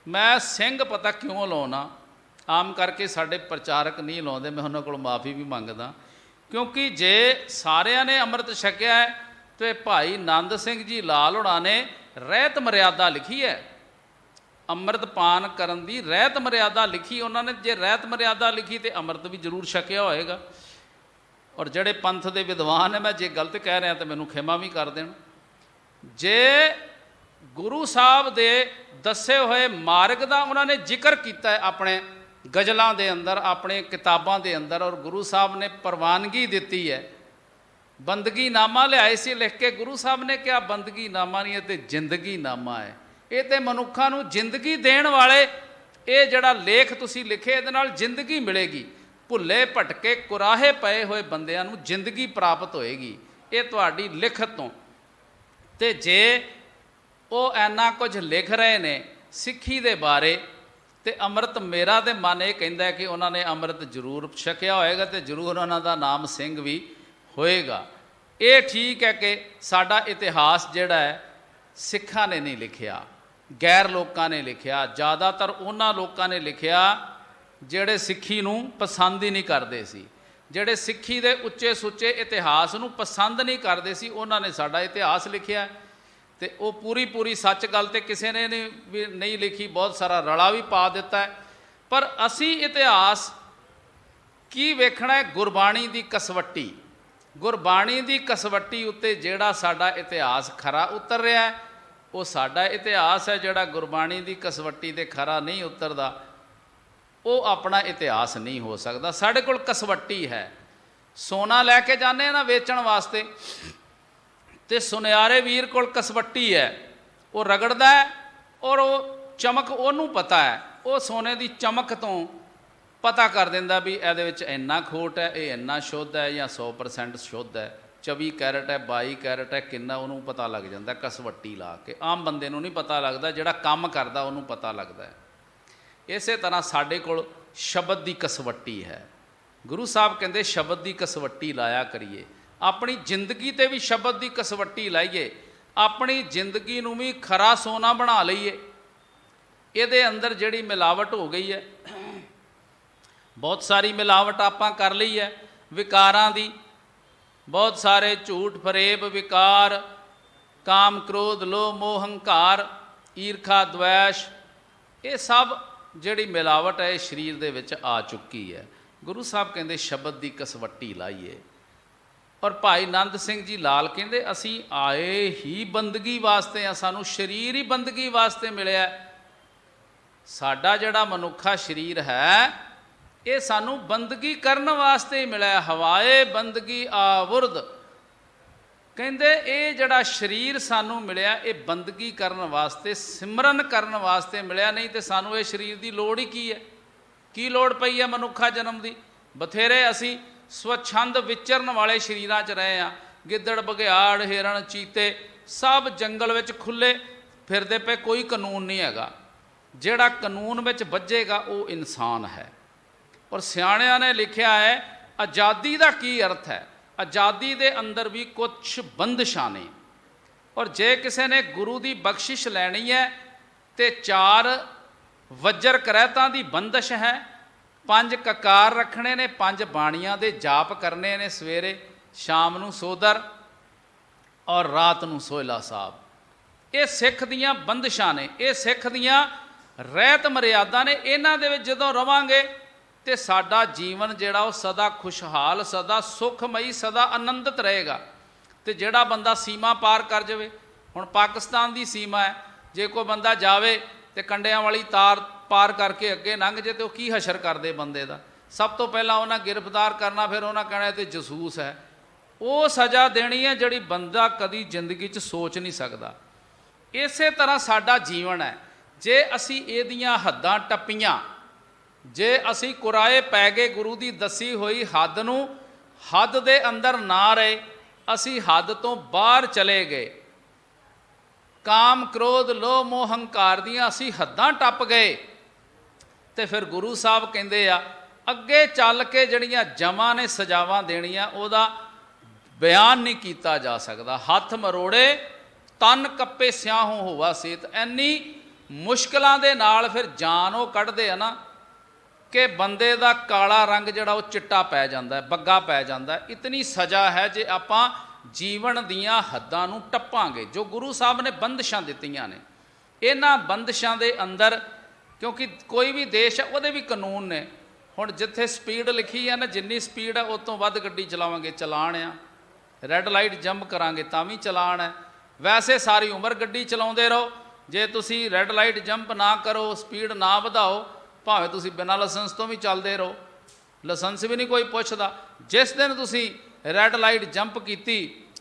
Speaker 3: ਮੈਂ ਸਿੰਘ ਪਤਾ ਕਿਉਂ ਲਾਉਣਾ, ਆਮ ਕਰਕੇ ਸਾਡੇ ਪ੍ਰਚਾਰਕ ਨਹੀਂ ਲਾਉਂਦੇ, ਮੈਂ ਉਹਨਾਂ ਕੋਲ ਮਾਫੀ ਵੀ ਮੰਗਦਾ। ਕਿਉਂਕਿ ਜੇ ਸਾਰਿਆਂ ਨੇ ਅੰਮ੍ਰਿਤ ਛਕਿਆ ਹੈ ਤੇ ਭਾਈ ਨੰਦ ਸਿੰਘ ਜੀ ਲਾਲ ਹੋਣਾ ਨੇ ਰਹਿਤ ਮਰਿਆਦਾ ਲਿਖੀ ਹੈ, ਅੰਮ੍ਰਿਤ ਪਾਨ ਕਰਨ ਦੀ ਰਹਿਤ ਮਰਿਆਦਾ ਲਿਖੀ ਉਹਨਾਂ ਨੇ। ਜੇ ਰਹਿਤ ਮਰਿਆਦਾ ਲਿਖੀ ਤੇ ਅੰਮ੍ਰਿਤ ਵੀ ਜ਼ਰੂਰ ਛਕਿਆ ਹੋਏਗਾ। ਔਰ ਜਿਹੜੇ ਪੰਥ ਦੇ ਵਿਦਵਾਨ ਹੈ, ਮੈਂ ਜੇ ਗਲਤ ਕਹਿ ਰਿਹਾ ਤਾਂ ਮੈਨੂੰ ਖਿਮਾ ਵੀ ਕਰ ਦੇਣ, ਜੇ ਗੁਰੂ ਸਾਹਿਬ ਦੇ ਦੱਸੇ ਹੋਏ ਮਾਰਗ ਦਾ ਉਹਨਾਂ ਨੇ ਜ਼ਿਕਰ ਕੀਤਾ ਹੈ ਆਪਣੇ ਗਜ਼ਲਾਂ ਦੇ ਅੰਦਰ, ਆਪਣੇ ਕਿਤਾਬਾਂ ਦੇ ਅੰਦਰ, ਔਰ ਗੁਰੂ ਸਾਹਿਬ ਨੇ ਪ੍ਰਵਾਨਗੀ ਦਿੱਤੀ ਹੈ। ਬੰਦਗੀ ਨਾਮਾ ਲਿਆਏ ਸੀ ਲਿਖ ਕੇ, ਗੁਰੂ ਸਾਹਿਬ ਨੇ ਕਿਹਾ ਬੰਦਗੀ ਨਾਮਾ ਨਹੀਂ, ਇਹ ਤੇ ਜ਼ਿੰਦਗੀ ਨਾਮਾ ਹੈ। ਇਹ ਤੇ ਮਨੁੱਖਾਂ ਨੂੰ ਜ਼ਿੰਦਗੀ ਦੇਣ ਵਾਲੇ ਇਹ ਜਿਹੜਾ ਲੇਖ ਤੁਸੀਂ ਲਿਖੇ, ਇਹਦੇ ਨਾਲ ਜ਼ਿੰਦਗੀ ਮਿਲੇਗੀ। ਭੁੱਲੇ ਭਟਕੇ ਕੁਰਾਹੇ ਪਏ ਹੋਏ ਬੰਦਿਆਂ ਨੂੰ ਜ਼ਿੰਦਗੀ ਪ੍ਰਾਪਤ ਹੋਏਗੀ ਇਹ ਤੁਹਾਡੀ ਲਿਖਤ ਤੋਂ। ਤੇ ਜੇ ਉਹ ਇੰਨਾ ਕੁਝ ਲਿਖ ਰਹੇ ਨੇ ਸਿੱਖੀ ਦੇ ਬਾਰੇ, ਤੇ ਅੰਮ੍ਰਿਤ ਮੇਰਾ ਤੇ ਮਨ ਇਹ ਕਹਿੰਦਾ ਕਿ ਉਹਨਾਂ ਨੇ ਅੰਮ੍ਰਿਤ ਜ਼ਰੂਰ ਛਕਿਆ ਹੋਏਗਾ ਤੇ ਜ਼ਰੂਰ ਉਹਨਾਂ ਦਾ ਨਾਮ ਸਿੰਘ ਵੀ ਹੋਏਗਾ। ਇਹ ਠੀਕ ਹੈ ਕਿ ਸਾਡਾ ਇਤਿਹਾਸ ਜਿਹੜਾ ਹੈ ਸਿੱਖਾਂ ਨੇ ਨਹੀਂ ਲਿਖਿਆ, ਗੈਰ ਲੋਕਾਂ ਨੇ ਲਿਖਿਆ। ਜ਼ਿਆਦਾਤਰ ਉਹਨਾਂ ਲੋਕਾਂ ਨੇ ਲਿਖਿਆ ਜਿਹੜੇ ਸਿੱਖੀ ਨੂੰ ਪਸੰਦ ਹੀ ਨਹੀਂ ਕਰਦੇ ਸੀ, ਜਿਹੜੇ ਸਿੱਖੀ ਦੇ ਉੱਚੇ ਸੁੱਚੇ ਇਤਿਹਾਸ ਨੂੰ ਪਸੰਦ ਨਹੀਂ ਕਰਦੇ ਸੀ, ਉਹਨਾਂ ਨੇ ਸਾਡਾ ਇਤਿਹਾਸ ਲਿਖਿਆ। ਤੇ ਉਹ ਪੂਰੀ ਸੱਚ ਗੱਲ ਤੇ ਕਿਸੇ ਨੇ ਵੀ ਨਹੀਂ ਲਿਖੀ, ਬਹੁਤ ਸਾਰਾ ਰਲਾ ਵੀ ਪਾ ਦਿੱਤਾ ਹੈ। ਪਰ ਅਸੀਂ ਇਤਿਹਾਸ ਕੀ ਵੇਖਣਾ ਹੈ? ਗੁਰਬਾਣੀ ਦੀ ਕਸਵੱਟੀ, ਗੁਰਬਾਣੀ ਦੀ ਕਸਵੱਟੀ ਉੱਤੇ ਜਿਹੜਾ ਸਾਡਾ ਇਤਿਹਾਸ ਖਰਾ ਉਤਰ ਰਿਹਾ ਹੈ ਉਹ ਸਾਡਾ ਇਤਿਹਾਸ ਹੈ। ਜਿਹੜਾ ਗੁਰਬਾਣੀ ਦੀ ਕਸਵੱਟੀ ਤੇ ਖਰਾ ਨਹੀਂ ਉਤਰਦਾ ਉਹ ਆਪਣਾ ਇਤਿਹਾਸ ਨਹੀਂ ਹੋ ਸਕਦਾ। ਸਾਡੇ ਕੋਲ ਕਸਵੱਟੀ ਹੈ, ਸੋਨਾ ਲੈ ਕੇ ਜਾਂਦੇ ਨਾ ਵੇਚਣ ਵਾਸਤੇ, ਤੇ ਸੁਨਿਆਰੇ ਵੀਰ ਕੋਲ ਕਸਵੱਟੀ ਹੈ, ਉਹ ਰਗੜਦਾ ਹੈ ਔਰ ਉਹ ਚਮਕ ਉਹਨੂੰ ਪਤਾ ਹੈ, ਉਹ ਸੋਨੇ ਦੀ ਚਮਕ ਤੋਂ ਪਤਾ ਕਰ ਦਿੰਦਾ ਵੀ ਇਹਦੇ ਵਿੱਚ ਇੰਨਾ ਖੋਟ ਹੈ, ਇਹ ਇੰਨਾ ਸ਼ੁੱਧ ਹੈ ਜਾਂ 100% ਸ਼ੁੱਧ ਹੈ, 24 ਕੈਰਟ ਹੈ, 22 ਕੈਰਟ ਹੈ, ਕਿੰਨਾ ਉਹਨੂੰ ਪਤਾ ਲੱਗ ਜਾਂਦਾ ਕਸਵੱਟੀ ਲਾ ਕੇ। ਆਮ ਬੰਦੇ ਨੂੰ ਨਹੀਂ ਪਤਾ ਲੱਗਦਾ, ਜਿਹੜਾ ਕੰਮ ਕਰਦਾ ਉਹਨੂੰ ਪਤਾ ਲੱਗਦਾ ਹੈ। ਇਸੇ ਤਰ੍ਹਾਂ ਸਾਡੇ ਕੋਲ ਸ਼ਬਦ ਦੀ ਕਸਵੱਟੀ ਹੈ। ਗੁਰੂ ਸਾਹਿਬ ਕਹਿੰਦੇ ਸ਼ਬਦ ਦੀ ਕਸਵੱਟੀ ਲਾਇਆ ਕਰੀਏ, ਆਪਣੀ ਜ਼ਿੰਦਗੀ ਤੇ ਵੀ ਸ਼ਬਦ ਦੀ ਕਸਵੱਟੀ ਲਾਈਏ, ਆਪਣੀ ਜ਼ਿੰਦਗੀ ਨੂੰ ਵੀ ਖਰਾ ਸੋਨਾ ਬਣਾ ਲਈਏ। ਇਹਦੇ ਅੰਦਰ ਜਿਹੜੀ ਮਿਲਾਵਟ ਹੋ ਗਈ ਹੈ, ਬਹੁਤ ਸਾਰੀ ਮਿਲਾਵਟ ਆਪਾਂ ਕਰ ਲਈ ਹੈ ਵਿਕਾਰਾਂ ਦੀ, ਬਹੁਤ ਸਾਰੇ ਝੂਠ ਫਰੇਬ ਵਿਕਾਰ, ਕਾਮ ਕ੍ਰੋਧ ਲੋਭ ਮੋਹ ਹੰਕਾਰ, ਈਰਖਾ ਦਵੈਸ਼, ਇਹ ਸਭ ਜਿਹੜੀ ਮਿਲਾਵਟ ਹੈ ਇਹ ਸਰੀਰ ਦੇ ਵਿੱਚ ਆ ਚੁੱਕੀ ਹੈ। ਗੁਰੂ ਸਾਹਿਬ ਕਹਿੰਦੇ ਸ਼ਬਦ ਦੀ ਕਸਵੱਟੀ ਲਾਈਏ। ਔਰ ਭਾਈ ਨੰਦ ਸਿੰਘ ਜੀ ਲਾਲ ਕਹਿੰਦੇ ਅਸੀਂ ਆਏ ਹੀ ਬੰਦਗੀ ਵਾਸਤੇ ਆ, ਸਾਨੂੰ ਸਰੀਰ ਹੀ ਬੰਦਗੀ ਵਾਸਤੇ ਮਿਲਿਆ। ਸਾਡਾ ਜਿਹੜਾ ਮਨੁੱਖਾ ਸਰੀਰ ਹੈ ਇਹ ਸਾਨੂੰ ਬੰਦਗੀ ਕਰਨ ਵਾਸਤੇ ਹੀ ਮਿਲਿਆ। ਹਵਾਏ ਬੰਦਗੀ ਆਵੁਰਦ, ਕਹਿੰਦੇ ਇਹ ਜਿਹੜਾ ਸਰੀਰ ਸਾਨੂੰ ਮਿਲਿਆ ਇਹ ਬੰਦਗੀ ਕਰਨ ਵਾਸਤੇ, ਸਿਮਰਨ ਕਰਨ ਵਾਸਤੇ ਮਿਲਿਆ, ਨਹੀਂ ਤੇ ਸਾਨੂੰ ਇਹ ਸਰੀਰ ਦੀ ਲੋੜ ਹੀ ਕੀ ਹੈ? ਕੀ ਲੋੜ ਪਈ ਹੈ ਮਨੁੱਖਾ ਜਨਮ ਦੀ? ਬਥੇਰੇ ਅਸੀਂ ਸਵਛੰਦ ਵਿਚਰਨ ਵਾਲੇ ਸਰੀਰਾਂ 'ਚ ਰਹੇ ਹਾਂ। ਗਿੱਦੜ ਬਘਿਆੜ ਹਿਰਨ ਚੀਤੇ ਸਭ ਜੰਗਲ ਵਿੱਚ ਖੁੱਲ੍ਹੇ ਫਿਰਦੇ ਪਏ, ਕੋਈ ਕਾਨੂੰਨ ਨਹੀਂ ਹੈਗਾ। ਜਿਹੜਾ ਕਾਨੂੰਨ ਵਿੱਚ ਵੱਜੇਗਾ ਉਹ ਇਨਸਾਨ ਹੈ। ਔਰ ਸਿਆਣਿਆਂ ਨੇ ਲਿਖਿਆ ਹੈ ਆਜ਼ਾਦੀ ਦਾ ਕੀ ਅਰਥ ਹੈ? ਆਜ਼ਾਦੀ ਦੇ ਅੰਦਰ ਵੀ ਕੁਛ ਬੰਦਸ਼ਾਂ ਨੇ। ਔਰ ਜੇ ਕਿਸੇ ਨੇ ਗੁਰੂ ਦੀ ਬਖਸ਼ਿਸ਼ ਲੈਣੀ ਹੈ ਤੇ 4 ਵੱਜਰ ਕਰੈਤਾਂ ਦੀ ਬੰਦਸ਼ ਹੈ, 5 ਕਕਾਰ ਰੱਖਣੇ ਨੇ, 5 ਬਾਣੀਆਂ ਦੇ ਜਾਪ ਕਰਨੇ ਨੇ, ਸਵੇਰੇ ਸ਼ਾਮ ਨੂੰ ਸੋਦਰ ਔਰ ਰਾਤ ਨੂੰ ਸੋਹਿਲਾ ਸਾਹਿਬ। ਇਹ ਸਿੱਖ ਦੀਆਂ ਬੰਦਿਸ਼ਾਂ ਨੇ, ਇਹ ਸਿੱਖ ਦੀਆਂ ਰਹਿਤ ਮਰਿਆਦਾ ਨੇ। ਇਹਨਾਂ ਦੇ ਵਿੱਚ ਜਦੋਂ ਰਵਾਂਗੇ ਤੇ ਸਾਡਾ ਜੀਵਨ ਜਿਹੜਾ ਉਹ ਸਦਾ ਖੁਸ਼ਹਾਲ, ਸਦਾ ਸੁਖਮਈ, ਸਦਾ ਆਨੰਦਿਤ ਰਹੇਗਾ। ਤੇ ਜਿਹੜਾ ਬੰਦਾ ਸੀਮਾ ਪਾਰ ਕਰ ਜਾਵੇ, ਹੁਣ ਪਾਕਿਸਤਾਨ ਦੀ ਸੀਮਾ ਹੈ, ਜੇ ਕੋਈ ਬੰਦਾ ਜਾਵੇ ਤੇ ਕੰਡਿਆਂ ਵਾਲੀ ਤਾਰ ਪਾਰ ਕਰਕੇ ਅੱਗੇ ਲੰਘ ਜੇ ਤੇ ਉਹ ਕੀ ਹਸ਼ਰ ਕਰਦੇ ਬੰਦੇ ਦਾ। ਸਭ ਤੋਂ ਪਹਿਲਾਂ ਉਹਨਾਂ ਗ੍ਰਿਫਤਾਰ ਕਰਨਾ, ਫਿਰ ਉਹਨਾਂ ਕਹਿਣਾ ਤੇ ਜਸੂਸ ਹੈ। ਉਹ ਸਜ਼ਾ ਦੇਣੀ ਹੈ ਜਿਹੜੀ ਬੰਦਾ ਕਦੀ ਜ਼ਿੰਦਗੀ 'ਚ ਸੋਚ ਨਹੀਂ ਸਕਦਾ। ਇਸੇ ਤਰ੍ਹਾਂ ਸਾਡਾ ਜੀਵਨ ਹੈ, ਜੇ ਅਸੀਂ ਇਹਦੀਆਂ ਹੱਦਾਂ ਟੱਪੀਆਂ, ਜੇ ਅਸੀਂ ਕੁਰਾਏ ਪੈ ਗਏ ਗੁਰੂ ਦੀ ਦੱਸੀ ਹੋਈ ਹੱਦ ਨੂੰ, ਹੱਦ ਦੇ ਅੰਦਰ ਨਾ ਰਹੇ, ਅਸੀਂ ਹੱਦ ਤੋਂ ਬਾਹਰ ਚਲੇ ਗਏ, ਕਾਮ ਕ੍ਰੋਧ ਲੋਭ ਮੋਹ ਹੰਕਾਰ ਦੀਆਂ ਅਸੀਂ ਹੱਦਾਂ ਟੱਪ ਗਏ, ਤੇ ਫਿਰ ਗੁਰੂ ਸਾਹਿਬ ਕਹਿੰਦੇ ਆ ਅੱਗੇ ਚੱਲ ਕੇ ਜਿਹੜੀਆਂ ਜਮਾਂ ਨੇ ਸਜ਼ਾਵਾਂ ਦੇਣੀਆਂ ਉਹਦਾ ਬਿਆਨ ਨਹੀਂ ਕੀਤਾ ਜਾ ਸਕਦਾ। ਹੱਥ ਮਰੋੜੇ ਤਨ ਕੱਪੇ ਸਿਆਹੋਂ ਹੋਵਾ ਸੇਤ, ਇੰਨੀ ਮੁਸ਼ਕਿਲਾਂ ਦੇ ਨਾਲ ਫਿਰ ਜਾਨ ਉਹ ਕੱਢਦੇ ਆ ਨਾ ਕਿ ਬੰਦੇ ਦਾ ਕਾਲਾ ਰੰਗ ਜਿਹੜਾ ਉਹ ਚਿੱਟਾ ਪੈ ਜਾਂਦਾ, ਬੱਗਾ ਪੈ ਜਾਂਦਾ। ਇਤਨੀ ਸਜ਼ਾ ਹੈ ਜੇ ਆਪਾਂ ਜੀਵਨ ਦੀਆਂ ਹੱਦਾਂ ਨੂੰ ਟੱਪਾਂਗੇ, ਜੋ ਗੁਰੂ ਸਾਹਿਬ ਨੇ ਬੰਦਿਸ਼ਾਂ ਦਿੱਤੀਆਂ ਨੇ। ਇਹਨਾਂ ਬੰਦਿਸ਼ਾਂ ਦੇ ਅੰਦਰ, ਕਿਉਂਕਿ ਕੋਈ ਵੀ ਦੇਸ਼ ਹੈ ਉਹਦੇ ਵੀ ਕਾਨੂੰਨ ਨੇ। ਹੁਣ ਜਿੱਥੇ ਸਪੀਡ ਲਿਖੀ ਹੈ ਨਾ, ਜਿੰਨੀ ਸਪੀਡ ਹੈ ਉਸ ਤੋਂ ਵੱਧ ਗੱਡੀ ਚਲਾਵਾਂਗੇ ਚਲਾਨ ਆ, ਰੈੱਡ ਲਾਈਟ ਜੰਪ ਕਰਾਂਗੇ ਤਾਂ ਵੀ ਚਲਾਨ ਹੈ। ਵੈਸੇ ਸਾਰੀ ਉਮਰ ਗੱਡੀ ਚਲਾਉਂਦੇ ਰਹੋ, ਜੇ ਤੁਸੀਂ ਰੈੱਡ ਲਾਈਟ ਜੰਪ ਨਾ ਕਰੋ, ਸਪੀਡ ਨਾ ਵਧਾਓ, ਭਾਵੇਂ ਤੁਸੀਂ ਬਿਨਾਂ ਲਾਇਸੈਂਸ ਤੋਂ ਵੀ ਚੱਲਦੇ ਰਹੋ, ਲਾਇਸੈਂਸ ਵੀ ਨਹੀਂ ਕੋਈ ਪੁੱਛਦਾ। ਜਿਸ ਦਿਨ ਤੁਸੀਂ ਰੈੱਡ ਲਾਈਟ ਜੰਪ ਕੀਤੀ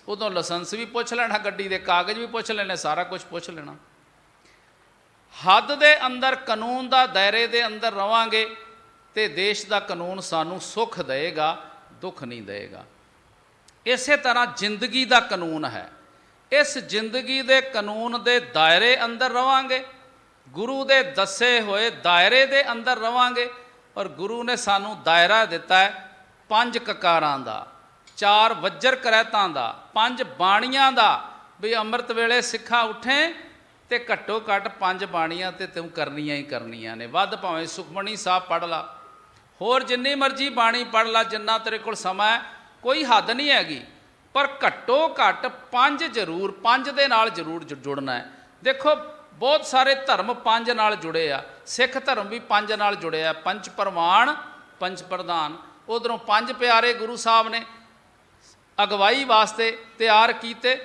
Speaker 3: ਉਦੋਂ ਲਾਇਸੈਂਸ ਵੀ ਪੁੱਛ ਲੈਣਾ, ਗੱਡੀ ਦੇ ਕਾਗਜ਼ ਵੀ ਪੁੱਛ ਲੈਣੇ, ਸਾਰਾ ਕੁਝ ਪੁੱਛ ਲੈਣਾ। ਹੱਦ ਦੇ ਅੰਦਰ, ਕਾਨੂੰਨ ਦਾ ਦਾਇਰੇ ਦੇ ਅੰਦਰ ਰਵਾਂਗੇ ਤੇ ਦੇਸ਼ ਦਾ ਕਾਨੂੰਨ ਸਾਨੂੰ ਸੁੱਖ ਦੇਵੇਗਾ, ਦੁੱਖ ਨਹੀਂ ਦੇਵੇਗਾ। ਇਸੇ ਤਰ੍ਹਾਂ ਜ਼ਿੰਦਗੀ ਦਾ ਕਾਨੂੰਨ ਹੈ, ਇਸ ਜ਼ਿੰਦਗੀ ਦੇ ਕਾਨੂੰਨ ਦੇ ਦਾਇਰੇ ਅੰਦਰ ਰਵਾਂਗੇ, ਗੁਰੂ ਦੇ ਦੱਸੇ ਹੋਏ ਦਾਇਰੇ ਦੇ ਅੰਦਰ ਰਵਾਂਗੇ। ਔਰ ਗੁਰੂ ਨੇ ਸਾਨੂੰ ਦਾਇਰਾ ਦਿੱਤਾ ਹੈ 5 ਕਕਾਰਾਂ ਦਾ, 4 ਵੱਜਰ ਕਰੈਤਾਂ ਦਾ, 5 ਬਾਣੀਆਂ ਦਾ, ਵੀ ਅੰਮ੍ਰਿਤ ਵੇਲੇ ਸਿੱਖਾ ਉੱਠੇ ਤੇ ਘੱਟੋ ਘੱਟ 5 ਬਾਣੀਆਂ ਤੇ ਤੂੰ ਕਰਨੀਆਂ ਹੀ ਕਰਨੀਆਂ ਨੇ। ਵੱਧ ਭਾਵੇਂ ਸੁਖਮਣੀ ਸਾਹਿਬ ਪੜ੍ਹ ਲਾ, ਹੋਰ ਜਿੰਨੀ ਮਰਜ਼ੀ ਬਾਣੀ ਪੜ੍ਹ ਲਾ, ਜਿੰਨਾ ਤੇਰੇ ਕੋਲ ਸਮਾਂ ਹੈ, ਕੋਈ ਹੱਦ ਨਹੀਂ ਹੈਗੀ, ਪਰ ਘੱਟੋ ਘੱਟ 5 ਜ਼ਰੂਰ, 5 ਦੇ ਨਾਲ ਜ਼ਰੂਰ ਜੁੜਨਾ ਹੈ। ਦੇਖੋ ਬਹੁਤ ਸਾਰੇ ਧਰਮ 5 ਨਾਲ ਜੁੜੇ ਆ, ਸਿੱਖ ਧਰਮ ਵੀ 5 ਨਾਲ ਜੁੜਿਆ, ਪੰਜ ਪ੍ਰਮਾਣ ਪੰਜ ਪ੍ਰਧਾਨ। ਉਧਰੋਂ 5 ਪਿਆਰੇ ਗੁਰੂ ਸਾਹਿਬ ਨੇ ਅਗਵਾਈ ਵਾਸਤੇ ਤਿਆਰ ਕੀਤੇ,